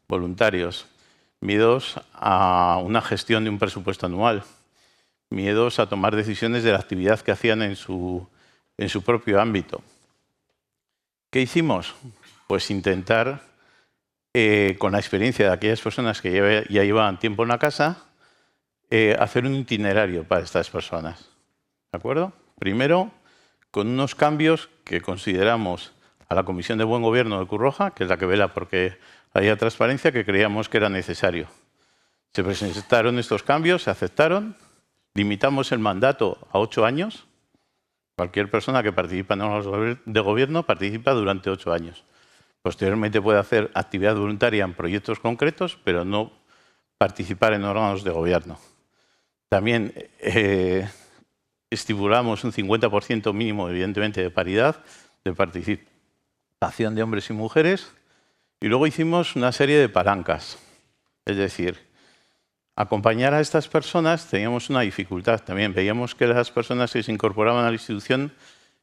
voluntarios. Miedos a una gestión de un presupuesto anual. Miedos a tomar decisiones de la actividad que hacían en su propio ámbito. ¿Qué hicimos? Pues intentar, con la experiencia de aquellas personas que ya llevaban tiempo en la casa, hacer un itinerario para estas personas. ¿De acuerdo? Primero, con unos cambios que consideramos a la Comisión de Buen Gobierno de Cruz Roja, que es la que vela porque haya transparencia, que creíamos que era necesario. Se presentaron estos cambios, se aceptaron, limitamos el mandato a 8 años. Cualquier persona que participa en órganos de gobierno participa durante 8 años. Posteriormente puede hacer actividad voluntaria en proyectos concretos, pero no participar en órganos de gobierno. También estipulamos un 50% mínimo, evidentemente, de paridad de participación de hombres y mujeres. Y luego hicimos una serie de palancas. Es decir, acompañar a estas personas teníamos una dificultad también. Veíamos que las personas que se incorporaban a la institución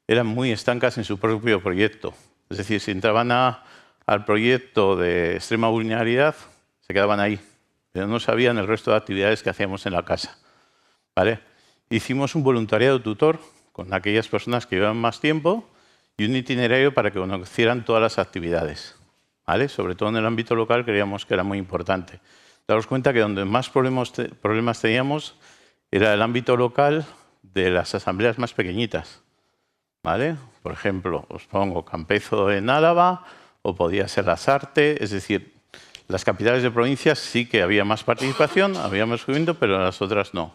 eran muy estancas en su propio proyecto. Es decir, si entraban al proyecto de extrema vulnerabilidad, se quedaban ahí, pero no sabían el resto de actividades que hacíamos en la casa. ¿Vale? Hicimos un voluntariado tutor con aquellas personas que llevaban más tiempo y un itinerario para que conocieran todas las actividades. ¿Vale? Sobre todo en el ámbito local creíamos que era muy importante. Daros cuenta que donde más problemas teníamos era el ámbito local de las asambleas más pequeñitas. ¿Vale? Por ejemplo, os pongo Campezo en Álava o podía ser Lasarte, es decir, las capitales de provincias sí que había más participación, había más movimiento, pero en las otras no.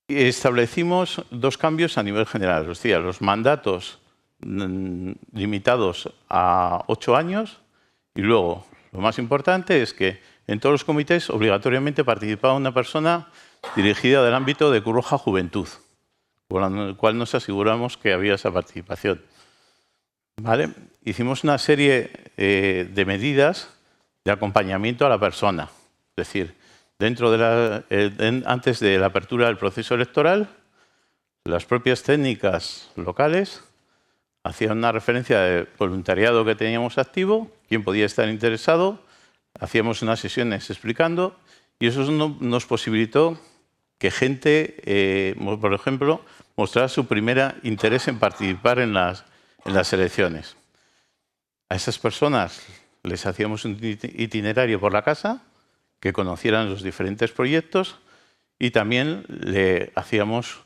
Y establecimos dos cambios a nivel general, es decir, los mandatos limitados a 8 años y luego, lo más importante es que en todos los comités obligatoriamente participaba una persona dirigida del ámbito de Cruz Roja Juventud, con el cual nos aseguramos que había esa participación. ¿Vale? Hicimos una serie de medidas de acompañamiento a la persona, es decir, antes de la apertura del proceso electoral, las propias técnicas locales hacían una referencia de voluntariado que teníamos activo, quién podía estar interesado, hacíamos unas sesiones explicando y eso nos posibilitó que gente, por ejemplo, mostrara su primer interés en participar en las elecciones. A esas personas les hacíamos un itinerario por la casa, que conocieran los diferentes proyectos y también le hacíamos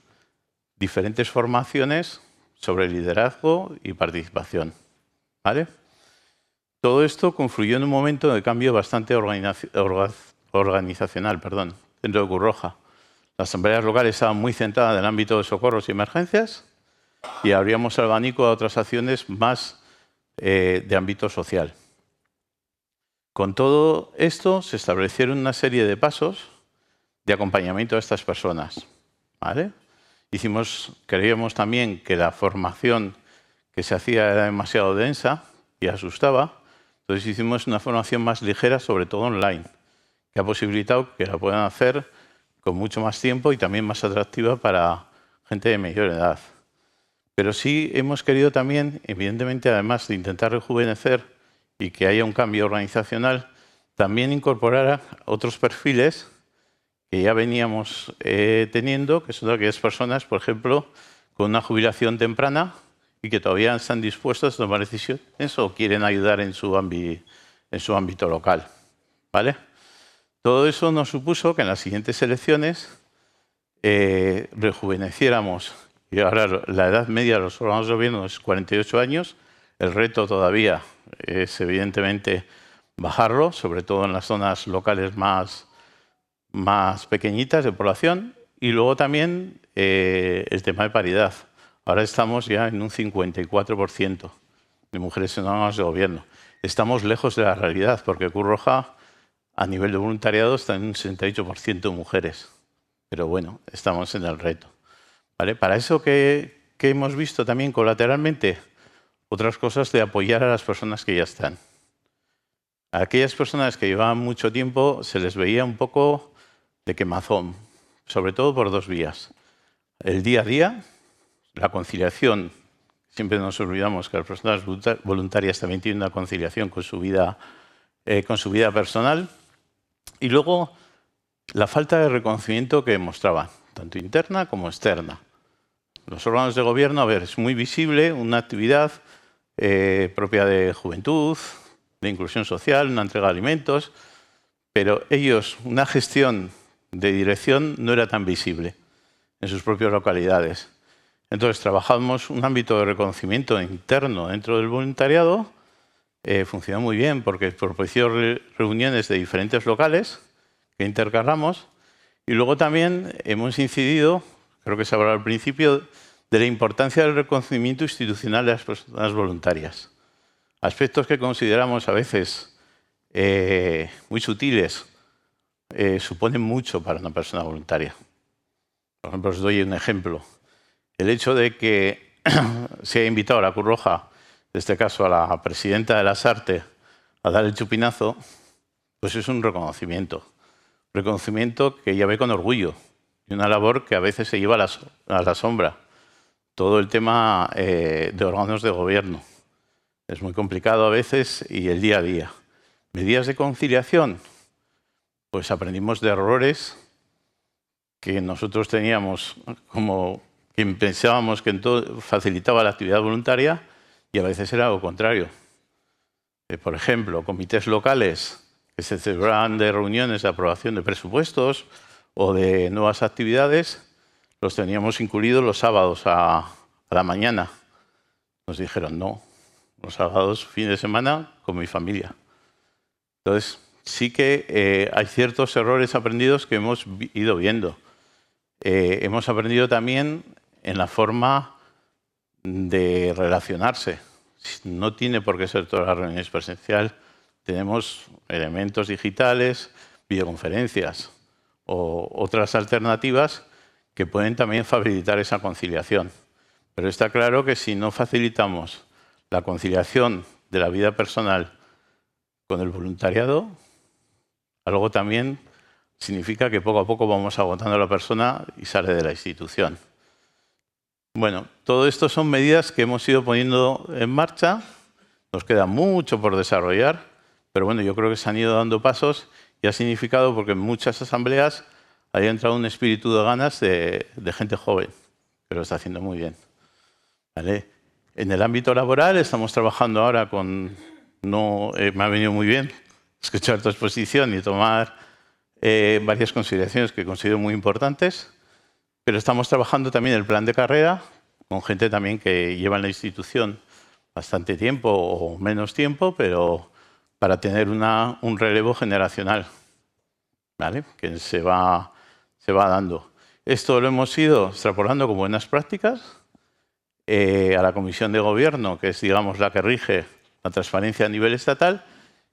diferentes formaciones sobre liderazgo y participación. ¿Vale? Todo esto confluyó en un momento de cambio bastante organizacional dentro de Cruz Roja. Las asambleas locales estaban muy centradas en el ámbito de socorros y emergencias y abríamos el abanico a otras acciones más de ámbito social. Con todo esto se establecieron una serie de pasos de acompañamiento a estas personas. ¿Vale? Creíamos también que la formación que se hacía era demasiado densa y asustaba, entonces hicimos una formación más ligera, sobre todo online, que ha posibilitado que la puedan hacer con mucho más tiempo y también más atractiva para gente de mayor edad. Pero sí hemos querido también, evidentemente, además de intentar rejuvenecer y que haya un cambio organizacional, también incorporar a otros perfiles que ya veníamos teniendo, que son aquellas personas, por ejemplo, con una jubilación temprana y que todavía están dispuestos a tomar decisiones o quieren ayudar en su ámbito local. ¿Vale? Todo eso nos supuso que en las siguientes elecciones rejuveneciéramos. Y ahora la edad media de los órganos de gobierno es 48 años. El reto todavía es, evidentemente, bajarlo, sobre todo en las zonas locales más pequeñitas de población. Y luego también el tema de paridad. Ahora estamos ya en un 54% de mujeres en órganos de gobierno. Estamos lejos de la realidad, porque Cruz Roja, a nivel de voluntariado, está en un 68% de mujeres. Pero bueno, estamos en el reto. ¿Vale? Para eso que hemos visto también colateralmente, otras cosas de apoyar a las personas que ya están. A aquellas personas que llevaban mucho tiempo se les veía un poco de quemazón, sobre todo por dos vías. El día a día, la conciliación. Siempre nos olvidamos que las personas voluntarias también tienen una conciliación con su vida personal. Y luego, la falta de reconocimiento que mostraban, tanto interna como externa. Los órganos de gobierno, a ver, es muy visible una actividad propia de juventud, de inclusión social, una entrega de alimentos, pero ellos, una gestión de dirección no era tan visible en sus propias localidades. Entonces, trabajamos un ámbito de reconocimiento interno dentro del voluntariado, funcionó muy bien porque propició reuniones de diferentes locales que intercalamos y luego también hemos incidido, creo que se habló al principio, de la importancia del reconocimiento institucional de las personas voluntarias. Aspectos que consideramos a veces muy sutiles suponen mucho para una persona voluntaria. Por ejemplo, os doy un ejemplo. El hecho de que se ha invitado a la Cruz Roja, en este caso a la presidenta de la SARTE, a dar el chupinazo, pues es un reconocimiento. Reconocimiento que ya ve con orgullo y una labor que a veces se lleva a la sombra. Todo el tema de órganos de gobierno. Es muy complicado a veces y el día a día. Medidas de conciliación, pues aprendimos de errores que nosotros teníamos como que pensábamos que en todo facilitaba la actividad voluntaria y a veces era lo contrario. Por ejemplo, comités locales que se celebraban de reuniones de aprobación de presupuestos o de nuevas actividades, los teníamos incluidos los sábados a la mañana. Nos dijeron no, los sábados, fin de semana, con mi familia. Entonces, sí que hay ciertos errores aprendidos que hemos ido viendo. Hemos aprendido también en la forma de relacionarse. No tiene por qué ser todas las reuniones presencial. Tenemos elementos digitales, videoconferencias o otras alternativas que pueden también facilitar esa conciliación. Pero está claro que si no facilitamos la conciliación de la vida personal con el voluntariado, algo también significa que poco a poco vamos agotando a la persona y sale de la institución. Bueno, todo esto son medidas que hemos ido poniendo en marcha. Nos queda mucho por desarrollar, pero bueno, yo creo que se han ido dando pasos y ha significado porque en muchas asambleas haya entrado un espíritu de ganas de gente joven, que lo está haciendo muy bien. ¿Vale? En el ámbito laboral estamos trabajando ahora con... me ha venido muy bien escuchar tu exposición y tomar varias consideraciones que considero muy importantes, pero estamos trabajando también el plan de carrera con gente también que lleva en la institución bastante tiempo o menos tiempo, pero para tener un relevo generacional, ¿vale? Que se va dando. Esto lo hemos ido extrapolando con buenas prácticas a la Comisión de Gobierno, que es, digamos, la que rige la transparencia a nivel estatal,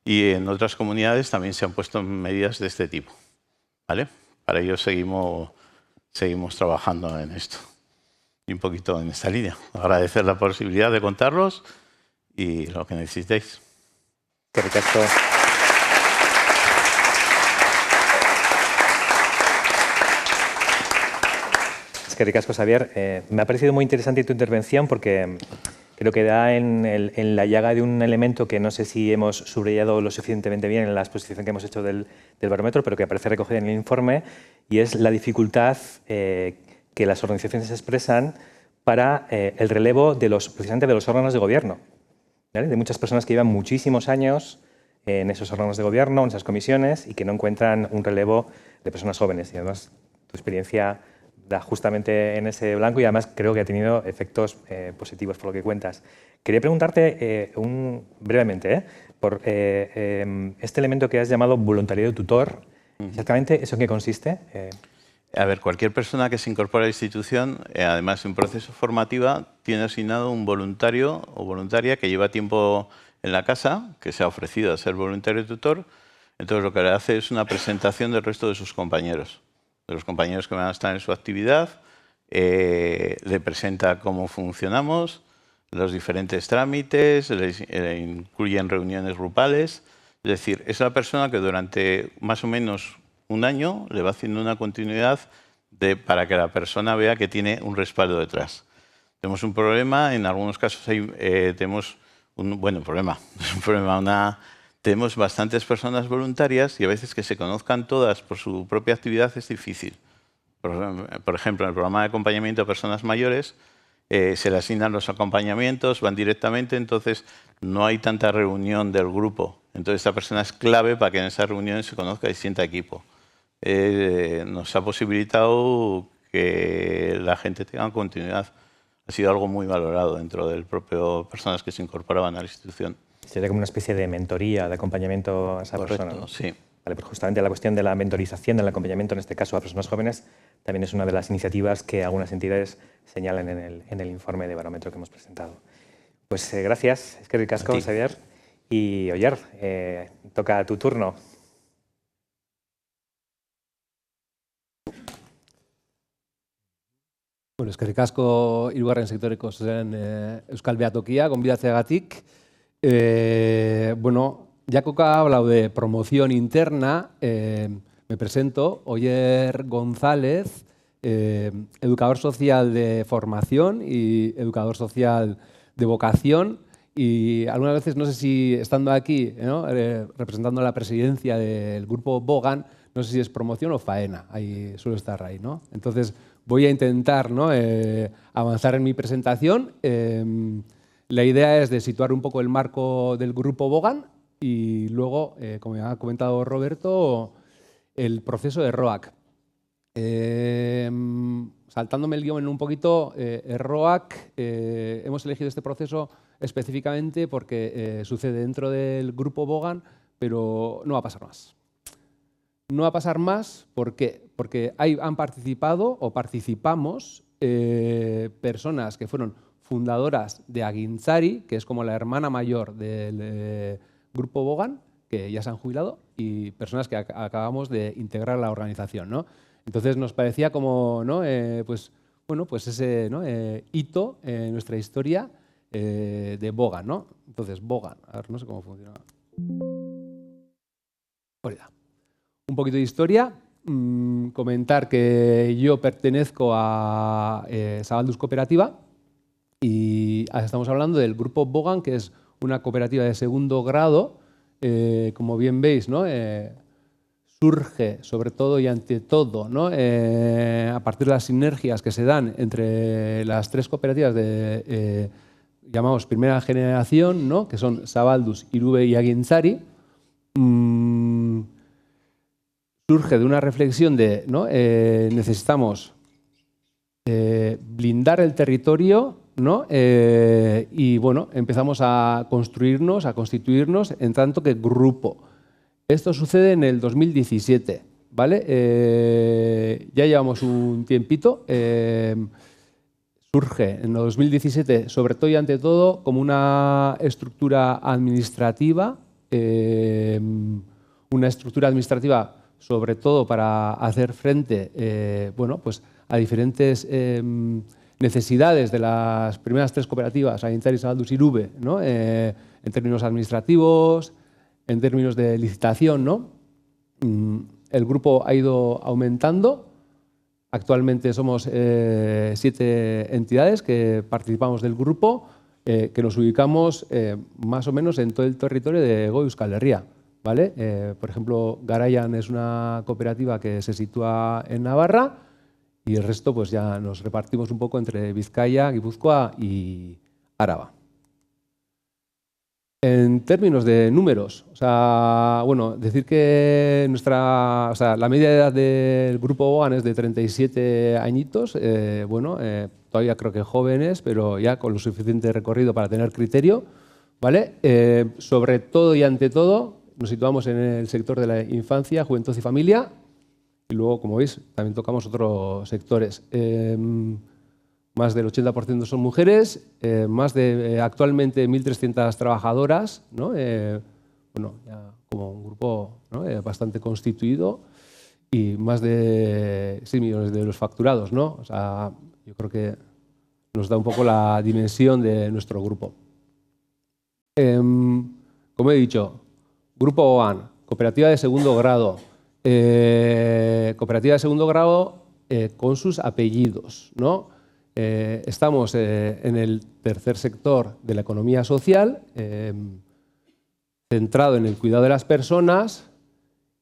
y en otras comunidades también se han puesto medidas de este tipo, ¿vale? Para ello seguimos trabajando en esto y un poquito en esta línea. Agradecer la posibilidad de contarlos y lo que necesitéis. Qué ricasco. Es que ricasco, Xavier. Me ha parecido muy interesante tu intervención porque creo que da en la llaga de un elemento que no sé si hemos subrayado lo suficientemente bien en la exposición que hemos hecho del barómetro, pero que aparece recogido en el informe, y es la dificultad que las organizaciones expresan para el relevo precisamente de los órganos de gobierno, ¿vale? De muchas personas que llevan muchísimos años en esos órganos de gobierno, en esas comisiones, y que no encuentran un relevo de personas jóvenes. Y además tu experiencia da justamente en ese blanco y además creo que ha tenido efectos positivos por lo que cuentas. Quería preguntarte brevemente por este elemento que has llamado voluntariado tutor. Exactamente, ¿eso en qué consiste? A ver, cualquier persona que se incorpora a la institución, además de un proceso formativo, tiene asignado un voluntario o voluntaria que lleva tiempo en la casa, que se ha ofrecido a ser voluntario tutor. Entonces lo que le hace es una presentación del resto de sus compañeros, de los compañeros que van a estar en su actividad, le presenta cómo funcionamos, los diferentes trámites, le incluyen reuniones grupales. Es decir, es la persona que durante más o menos un año le va haciendo una continuidad para que la persona vea que tiene un respaldo detrás. Tenemos un problema, en algunos casos tenemos tenemos bastantes personas voluntarias y a veces que se conozcan todas por su propia actividad es difícil. Por ejemplo, en el programa de acompañamiento a personas mayores se le asignan los acompañamientos, van directamente, entonces no hay tanta reunión del grupo. Entonces esta persona es clave para que en esas reuniones se conozca y sienta equipo. Nos ha posibilitado que la gente tenga continuidad. Ha sido algo muy valorado dentro del propio personas que se incorporaban a la institución. Sería como una especie de mentoría, de acompañamiento a esa persona, ¿no? Sí. Vale, pues justamente la cuestión de la mentorización, del acompañamiento, en este caso a personas jóvenes, también es una de las iniciativas que algunas entidades señalan en el informe de barómetro que hemos presentado. Pues gracias, es que ricasco, Xavier. Y Oyer, toca tu turno. Bueno, Bueno, eskerrik asko hirugarren sektoreko zuzen Euskal Behatokia, gonbidatzeagatik. Bueno, ya que ha hablado de promoción interna, me presento, Oyer González, educador social de formación y educador social de vocación. Y algunas veces, no sé si estando aquí, ¿no? Representando la presidencia del grupo Bogan, no sé si es promoción o faena, ahí suelo estar ahí, ¿no? Entonces voy a intentar, ¿no? Avanzar en mi presentación. La idea es de situar un poco el marco del grupo Bogan y luego, como ya ha comentado Roberto, el proceso de ROAC. Saltándome el guión un poquito, ROAC, hemos elegido este proceso específicamente porque sucede dentro del grupo Bogan, pero no va a pasar más. No va a pasar más, ¿por qué? Porque han participado o participamos personas que fueron fundadoras de Agintzari, que es como la hermana mayor del grupo Bogan, que ya se han jubilado, y personas que acabamos de integrar la organización, ¿no? Entonces nos parecía como, ¿no? Pues ese, ¿no? Hito en nuestra historia de Bogan, ¿no? Entonces, Bogan, a ver, no sé cómo funciona. Hola. Un poquito de historia. Comentar que yo pertenezco a Zabalduz Cooperativa y estamos hablando del grupo Bogan, que es una cooperativa de segundo grado. Como bien veis, ¿no? Surge sobre todo y ante todo, ¿no? A partir de las sinergias que se dan entre las tres cooperativas de llamamos primera generación, ¿no? Que son Zabalduz, Irube y Agintzari. Surge de una reflexión de, ¿no? Necesitamos blindar el territorio, ¿no? Y bueno, empezamos a construirnos, a constituirnos en tanto que grupo. Esto sucede en el 2017, ¿vale? Ya llevamos un tiempito. Surge en el 2017, sobre todo y ante todo, como una estructura administrativa, sobre todo para hacer frente, bueno, pues a diferentes necesidades de las primeras tres cooperativas, Agintzari, Zabalduz y Irube, ¿no? En términos administrativos, en términos de licitación, ¿no? El grupo ha ido aumentando. Actualmente somos 7 entidades que participamos del grupo, que nos ubicamos más o menos en todo el territorio de Hego Euskal Herria, ¿vale? Por ejemplo, Garaian es una cooperativa que se sitúa en Navarra y el resto pues ya nos repartimos un poco entre Vizcaya, Guipúzcoa y Áraba. En términos de números, o sea, bueno, decir que la media de edad del grupo Bogan es de 37 añitos, bueno, todavía creo que jóvenes, pero ya con lo suficiente recorrido para tener criterio, ¿vale? Sobre todo y ante todo, nos situamos en el sector de la infancia, juventud y familia, y luego, como veis, también tocamos otros sectores. Más del 80% son mujeres, más de actualmente 1.300 trabajadoras, ¿no? Bueno, ya como un grupo, ¿no? Bastante constituido y más de 6 millones de euros facturados, ¿no? O sea, yo creo que nos da un poco la dimensión de nuestro grupo. Como he dicho, Grupo Bogan, cooperativa de segundo grado. Cooperativa de segundo grado con sus apellidos, ¿no? Estamos en el tercer sector de la economía social, centrado en el cuidado de las personas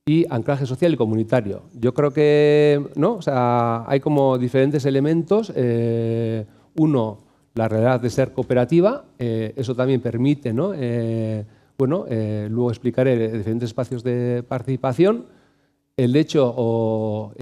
y anclaje social y comunitario. Yo creo que, ¿no? O sea, hay como diferentes elementos. Uno, la realidad de ser cooperativa, eso también permite, ¿no? Bueno, luego explicaré diferentes espacios de participación. El hecho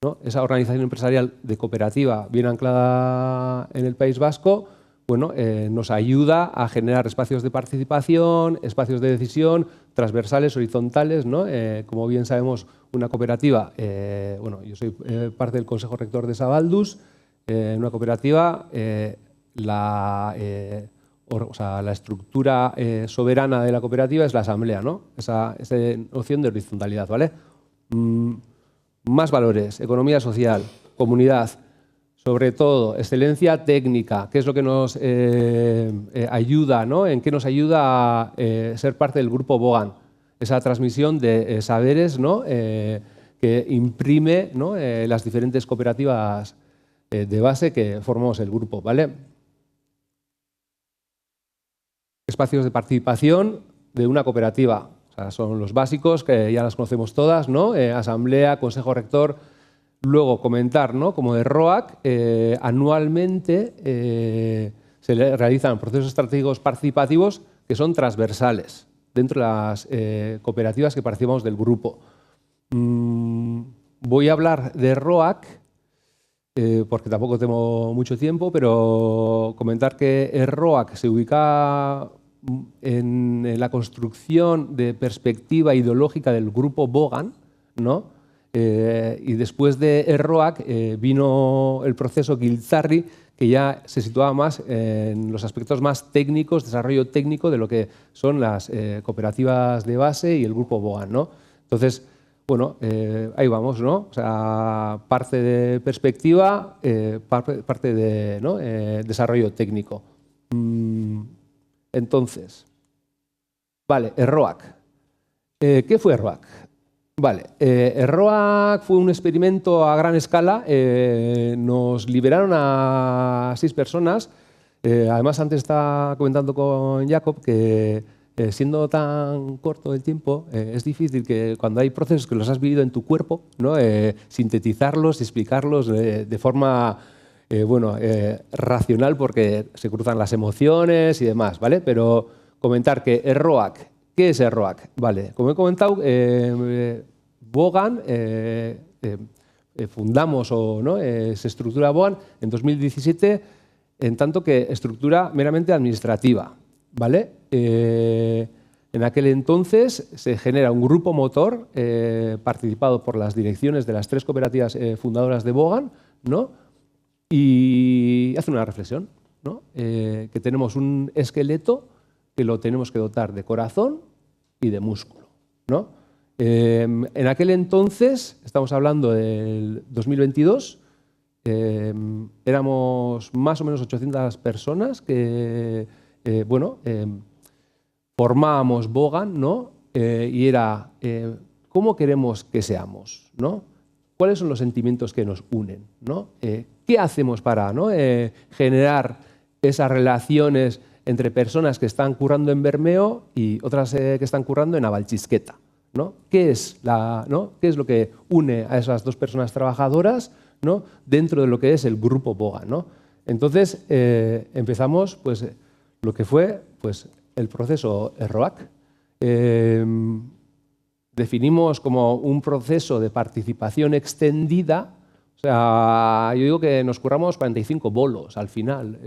¿no? Esa organización empresarial de cooperativa bien anclada en el País Vasco, bueno, nos ayuda a generar espacios de participación, espacios de decisión, transversales, horizontales, ¿no? Como bien sabemos, una cooperativa, bueno, yo soy parte del Consejo Rector de Zabalduz, una cooperativa, la estructura soberana de la cooperativa es la asamblea, ¿no? Esa noción de horizontalidad, ¿vale? Más valores, economía social, comunidad. Sobre todo, excelencia técnica, que es lo que nos ayuda, ¿no? En qué nos ayuda a ser parte del grupo Bogan. Esa transmisión de saberes, ¿no? Que imprime, ¿no? Las diferentes cooperativas de base que formamos el grupo, ¿vale? Espacios de participación de una cooperativa. O sea, son los básicos, que ya las conocemos todas, ¿no? Asamblea, consejo rector. Luego comentar, ¿no? Como de ROAC, anualmente se realizan procesos estratégicos participativos que son transversales dentro de las cooperativas que participamos del grupo. Voy a hablar de ROAC porque tampoco tengo mucho tiempo, pero comentar que el ROAC se ubica en la construcción de perspectiva ideológica del grupo Bogan, ¿no? Y después de ROAC vino el proceso Giltzarri, que ya se situaba más en los aspectos más técnicos, desarrollo técnico de lo que son las cooperativas de base y el grupo Bogan, ¿no? Entonces, bueno, ahí vamos, ¿no? O sea, parte de perspectiva, parte de, ¿no? Desarrollo técnico. Entonces, vale, ROAC. ¿Qué fue ROAC? Vale, ROAC fue un experimento a gran escala. Nos liberaron a 6 personas. Además, antes estaba comentando con Jacob que siendo tan corto el tiempo, es difícil que cuando hay procesos que los has vivido en tu cuerpo, ¿no? Sintetizarlos, explicarlos de forma racional, porque se cruzan las emociones y demás, ¿vale? Pero comentar que ROAC, ¿qué es ROAC? Vale, como he comentado, Bogan, fundamos o ¿no? Se estructura Bogan en 2017, en tanto que estructura meramente administrativa, ¿vale? En aquel entonces se genera un grupo motor participado por las direcciones de las 3 cooperativas fundadoras de Bogan, ¿no? Y hace una reflexión, ¿no? Que tenemos un esqueleto que lo tenemos que dotar de corazón y de músculo, ¿no? En aquel entonces, estamos hablando del 2022, éramos más o menos 800 personas que formábamos Bogan, ¿no? Y era ¿cómo queremos que seamos, ¿no? ¿Cuáles son los sentimientos que nos unen, ¿no? ¿Qué hacemos para, ¿no? Generar esas relaciones entre personas que están currando en Bermeo y otras que están currando en Navalchisqueta, ¿no? ¿Qué es lo que une a esas 2 personas trabajadoras, ¿no? Dentro de lo que es el grupo Bogan, ¿no? Entonces empezamos pues, lo que fue pues, el proceso ROAC. Definimos como un proceso de participación extendida. O sea, yo digo que nos curramos 45 bolos al final,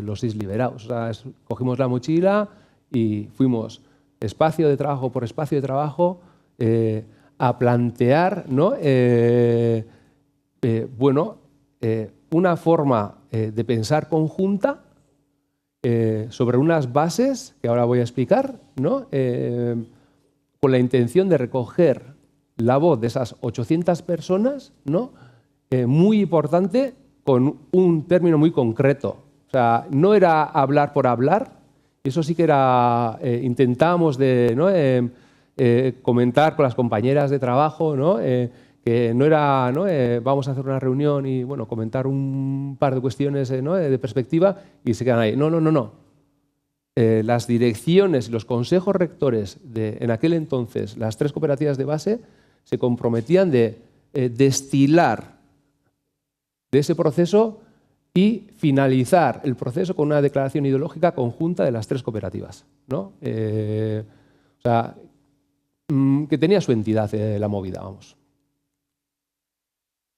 los 6 liberados. O sea, cogimos la mochila y fuimos espacio de trabajo por espacio de trabajo a plantear, ¿no? Una forma de pensar conjunta sobre unas bases que ahora voy a explicar, ¿no? Con la intención de recoger la voz de esas 800 personas, ¿no? Muy importante, con un término muy concreto. O sea, no era hablar por hablar, eso sí que era, intentábamos de, ¿no? Comentar con las compañeras de trabajo, ¿no? Que no era, ¿no? Vamos a hacer una reunión y bueno, comentar un par de cuestiones, ¿no? De perspectiva y se quedan ahí. No, no, no, no. Las direcciones y los consejos rectores en aquel entonces, las 3 cooperativas de base, se comprometían de destilar de ese proceso y finalizar el proceso con una declaración ideológica conjunta de las 3 cooperativas, ¿no? O sea, que tenía su entidad la movida, vamos.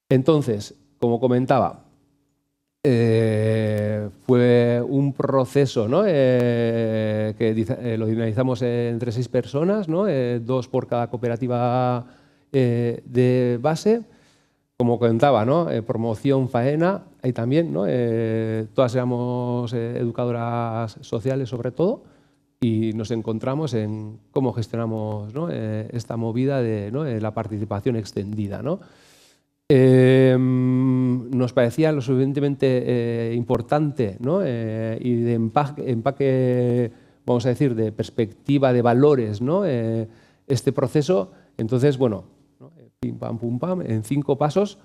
Entonces, como comentaba, fue un proceso, ¿no? Que lo dinamizamos entre 6 personas, ¿no? 2 por cada cooperativa de base. Como comentaba, ¿no? Promoción, faena, ahí también, ¿no? Todas éramos educadoras sociales sobre todo y nos encontramos en cómo gestionamos, ¿no? Esta movida de, ¿no? La participación extendida, ¿no? nos parecía lo suficientemente importante, ¿no? Y de empaque, vamos a decir, de perspectiva de valores, ¿no? Este proceso. Entonces, bueno, ¿no? Pim, pam, pum, pam, en 5 pasos,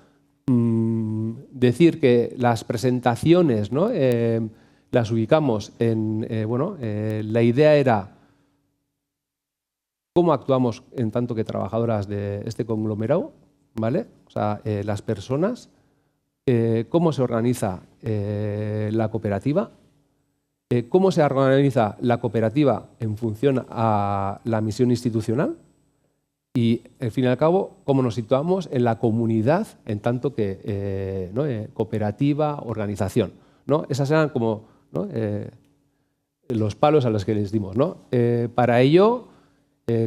decir que las presentaciones, ¿no? Las ubicamos en, la idea era cómo actuamos en tanto que trabajadoras de este conglomerado, ¿vale? O sea, las personas, cómo se organiza la cooperativa, cómo se organiza la cooperativa en función a la misión institucional y, al fin y al cabo, cómo nos situamos en la comunidad en tanto que cooperativa, organización, ¿no? Esas eran como, ¿no? Los palos a los que les dimos, ¿no? Para ello,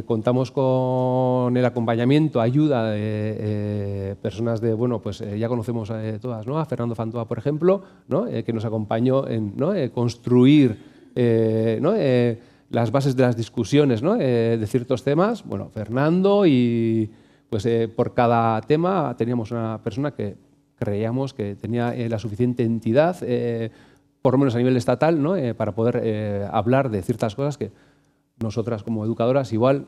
contamos con el acompañamiento, ayuda de personas de, bueno, pues ya conocemos todas, ¿no? A Fernando Fantoa, por ejemplo, ¿no? Que nos acompañó en, ¿no? Construir las bases de las discusiones, ¿no? De ciertos temas. Bueno, Fernando, y pues por cada tema teníamos una persona que creíamos que tenía la suficiente entidad, por lo menos a nivel estatal, ¿no? Para poder hablar de ciertas cosas que nosotras como educadoras igual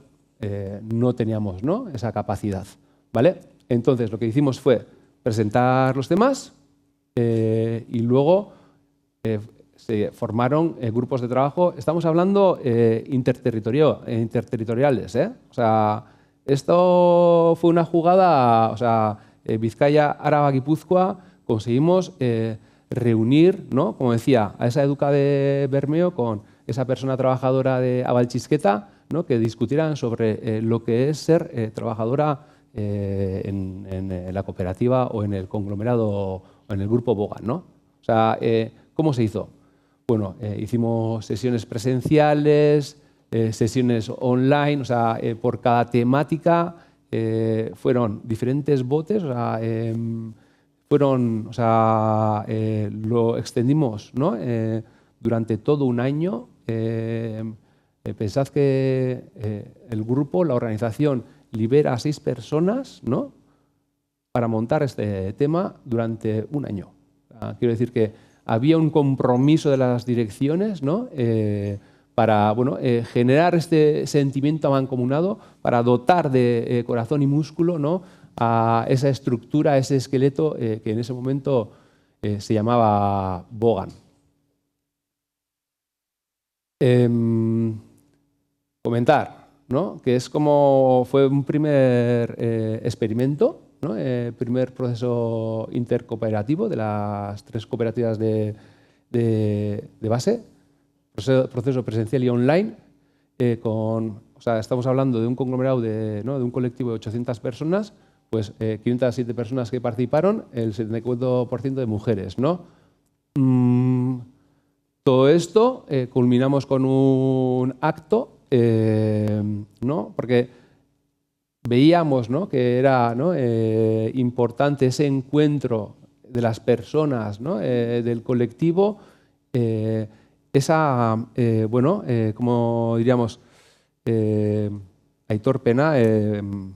no teníamos, ¿no? Esa capacidad, ¿vale? Entonces lo que hicimos fue presentar los temas y luego se formaron grupos de trabajo. Estamos hablando interterritoriales, ¿eh? O sea, esto fue una jugada, o sea, Vizcaya, Araba, Guipúzcoa, conseguimos reunir, ¿no? Como decía, a esa educa de Bermeo con esa persona trabajadora de Abalchisqueta, ¿no? Que discutieran sobre lo que es ser trabajadora en la cooperativa o en el conglomerado o en el grupo Bogan, ¿no? O sea, ¿cómo se hizo? Bueno, hicimos sesiones presenciales, sesiones online, o sea, por cada temática fueron diferentes botes, o sea, lo extendimos, ¿no? Durante todo un año. Pensad que el grupo, la organización, libera a 6 personas, ¿no? Para montar este tema durante un año. Quiero decir que había un compromiso de las direcciones, ¿no? Para, bueno, generar este sentimiento mancomunado, para dotar de corazón y músculo, ¿no? A esa estructura, a ese esqueleto que en ese momento se llamaba Bogan. Comentar, ¿no? Que es como fue un primer experimento, ¿no? Primer proceso intercooperativo de las 3 cooperativas de base, proceso presencial y online, o sea, estamos hablando de un conglomerado, ¿no? De un colectivo de 800 personas, pues 507 personas que participaron, el 74% de mujeres, ¿no? Todo esto culminamos con un acto, ¿no? Porque veíamos, ¿no? Que era, ¿no? Importante ese encuentro de las personas, ¿no? Del colectivo, esa, bueno, como diríamos, Aitor Pena, se me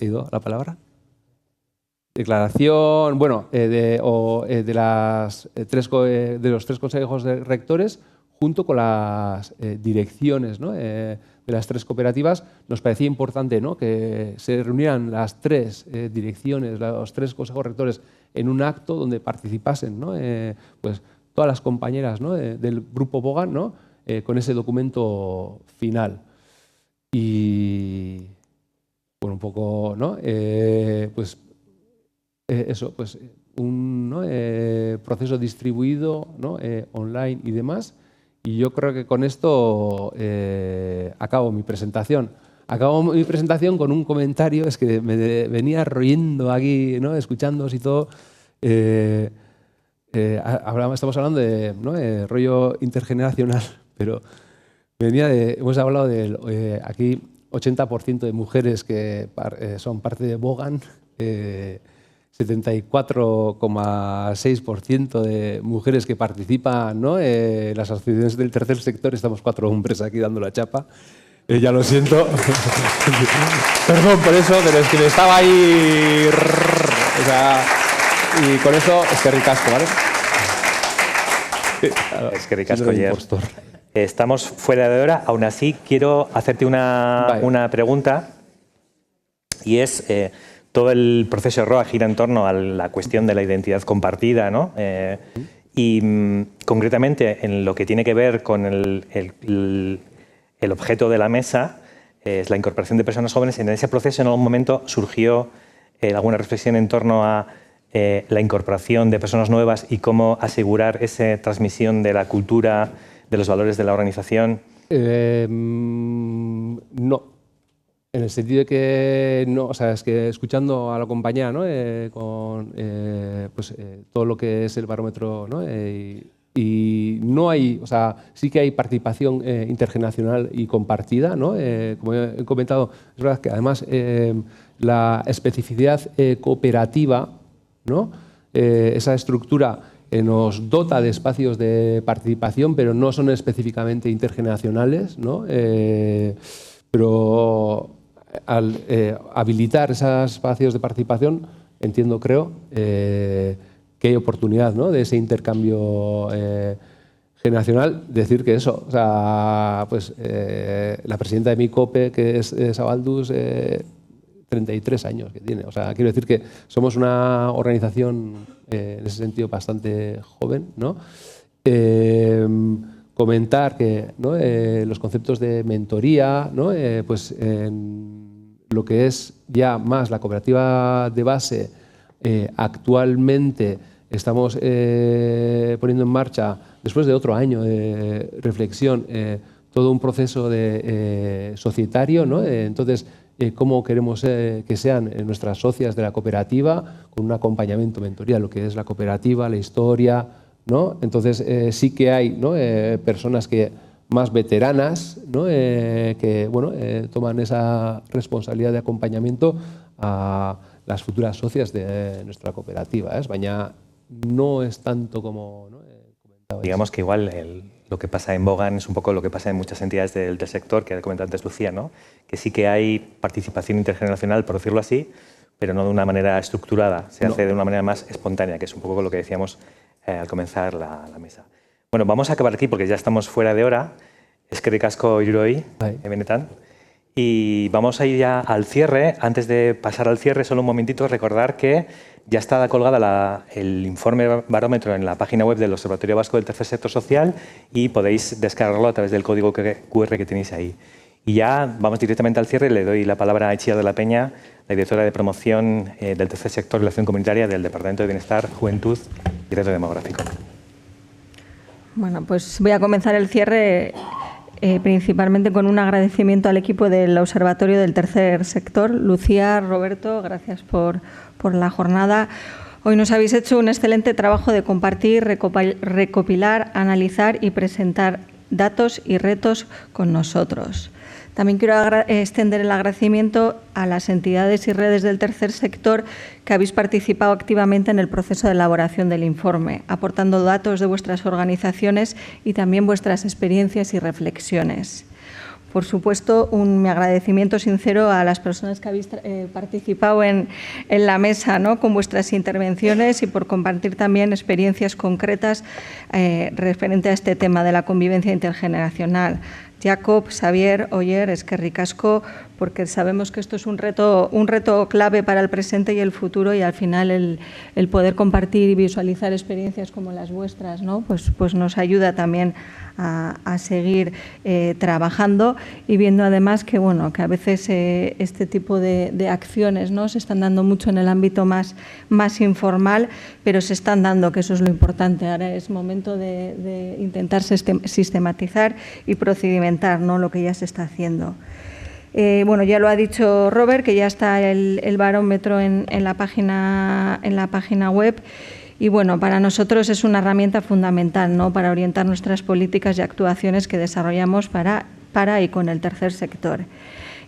ha ido la palabra. Declaración, bueno, de los 3 consejos de rectores junto con las direcciones, ¿no? De las 3 cooperativas. Nos parecía importante, ¿no? Que se reunieran las 3 direcciones, los 3 consejos rectores en un acto donde participasen, ¿no? Pues todas las compañeras, ¿no? Del grupo Bogan, ¿no? Con ese documento final. Y bueno, un poco, ¿no? Pues eso, pues un, ¿no? Proceso distribuido, ¿no? Online y demás. Y yo creo que con esto acabo mi presentación. Acabo mi presentación con un comentario, es que me venía riendo aquí, ¿no? Escuchándoos y todo. Estamos hablando de, ¿no? Rollo intergeneracional, pero hemos hablado de aquí 80% de mujeres que son parte de Bogan, 74,6% de mujeres que participan, ¿no? En las asociaciones del tercer sector. Estamos 4 hombres aquí dando la chapa. Ya lo siento. Perdón por eso, pero es que me estaba ahí... O sea, y con eso es que ricasco, ¿vale? Es que ricasco, Oyer. Estamos fuera de hora, aún así quiero hacerte una pregunta y es, todo el proceso de ROA gira en torno a la cuestión de la identidad compartida, ¿no? Y concretamente en lo que tiene que ver con el objeto de la mesa, es la incorporación de personas jóvenes. En ese proceso en algún momento surgió alguna reflexión en torno a la incorporación de personas nuevas y cómo asegurar esa transmisión de la cultura, de los valores de la organización. No, en el sentido de que no, o sea, es que escuchando a la compañía, ¿no? Con todo lo que es el barómetro, ¿no? Y no hay, o sea, sí que hay participación intergeneracional y compartida, ¿no? Como he comentado, es verdad que además la especificidad cooperativa, ¿no? Esa estructura nos dota de espacios de participación, pero no son específicamente intergeneracionales, ¿no? Pero al habilitar esos espacios de participación, creo, que hay oportunidad, ¿no? De ese intercambio generacional. Decir que eso, o sea, pues la presidenta de mi COPE, que es Sabaldus, 33 años que tiene. O sea, quiero decir que somos una organización en ese sentido bastante joven, ¿no? Comentar que, ¿no? Los conceptos de mentoría, ¿no? Pues en lo que es ya más la cooperativa de base, actualmente estamos poniendo en marcha, después de otro año de reflexión, todo un proceso societario, ¿no? Entonces, cómo queremos que sean nuestras socias de la cooperativa, con un acompañamiento, mentoría, lo que es la cooperativa, la historia, ¿no? Entonces, sí que hay, ¿no? Personas que más veteranas, ¿no? Que bueno, toman esa responsabilidad de acompañamiento a las futuras socias de nuestra cooperativa. Baina no es tanto como, ¿no? Comentaba. Digamos que igual lo que pasa en Bogan es un poco lo que pasa en muchas entidades del sector, que ha comentado antes Lucía, ¿no? Que sí que hay participación intergeneracional, por decirlo así, pero no de una manera estructurada, se hace de una manera más espontánea, que es un poco lo que decíamos al comenzar la mesa. Bueno, vamos a acabar aquí porque ya estamos fuera de hora. Eskerrik asko Iruroi, benetan. Y vamos a ir ya al cierre. Antes de pasar al cierre, solo un momentito, recordar que ya está colgada el informe barómetro en la página web del Observatorio Vasco del Tercer Sector Social y podéis descargarlo a través del código QR que tenéis ahí. Y ya vamos directamente al cierre. Le doy la palabra a Itziar de la Peña, la directora de promoción del Tercer Sector y Relación Comunitaria del Departamento de Bienestar, Juventud y Reto Demográfico. Bueno, pues voy a comenzar el cierre principalmente con un agradecimiento al equipo del Observatorio del Tercer Sector. Lucía, Roberto, gracias por la jornada. Hoy nos habéis hecho un excelente trabajo de compartir, recopilar, analizar y presentar datos y retos con nosotros. También quiero extender el agradecimiento a las entidades y redes del tercer sector que habéis participado activamente en el proceso de elaboración del informe, aportando datos de vuestras organizaciones y también vuestras experiencias y reflexiones. Por supuesto, mi agradecimiento sincero a las personas que habéis participado en la mesa, ¿no? Con vuestras intervenciones y por compartir también experiencias concretas referente a este tema de la convivencia intergeneracional. Jacob, Xavier, Oyer, eskerrik asko, porque sabemos que esto es un reto clave para el presente y el futuro, y al final el poder compartir y visualizar experiencias como las vuestras, ¿no? pues nos ayuda también a seguir trabajando y viendo además que, bueno, que a veces este tipo de acciones, ¿no? Se están dando mucho en el ámbito más informal, pero se están dando, que eso es lo importante. Ahora es momento de intentar sistematizar y procedimentar, ¿no? Lo que ya se está haciendo. Bueno, ya lo ha dicho Robert, que ya está el barómetro en la página web. Y bueno, para nosotros es una herramienta fundamental, ¿no? Para orientar nuestras políticas y actuaciones que desarrollamos para y con el tercer sector.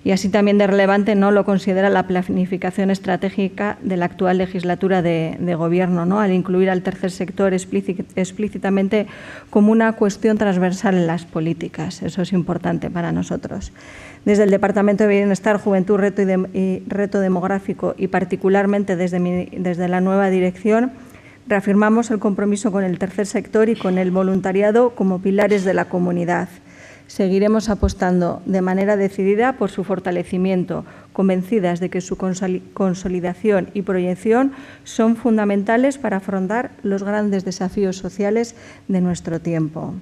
Y así también de relevante no lo considera la planificación estratégica de la actual legislatura de Gobierno, ¿no? Al incluir al tercer sector explícitamente como una cuestión transversal en las políticas. Eso es importante para nosotros. Desde el Departamento de Bienestar, Juventud, Reto Demográfico y particularmente desde la nueva dirección, reafirmamos el compromiso con el tercer sector y con el voluntariado como pilares de la comunidad. Seguiremos apostando de manera decidida por su fortalecimiento, convencidas de que su consolidación y proyección son fundamentales para afrontar los grandes desafíos sociales de nuestro tiempo.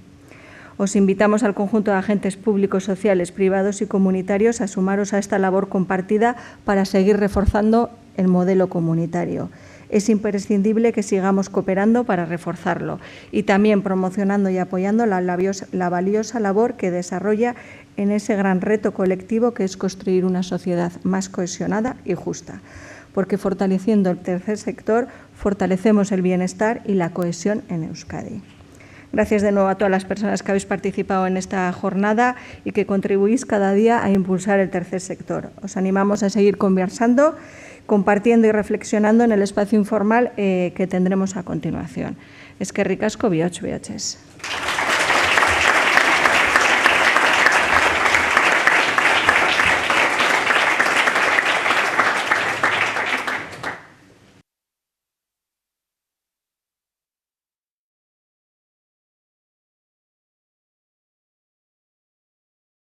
Os invitamos al conjunto de agentes públicos, sociales, privados y comunitarios a sumaros a esta labor compartida para seguir reforzando el modelo comunitario. Es imprescindible que sigamos cooperando para reforzarlo y también promocionando y apoyando la valiosa labor que desarrolla en ese gran reto colectivo que es construir una sociedad más cohesionada y justa, porque fortaleciendo el tercer sector fortalecemos el bienestar y la cohesión en Euskadi. Gracias de nuevo a todas las personas que habéis participado en esta jornada y que contribuís cada día a impulsar el tercer sector. Os animamos a seguir conversando, compartiendo y reflexionando en el espacio informal que tendremos a continuación. Eskerrik asko, bihots, bihotses.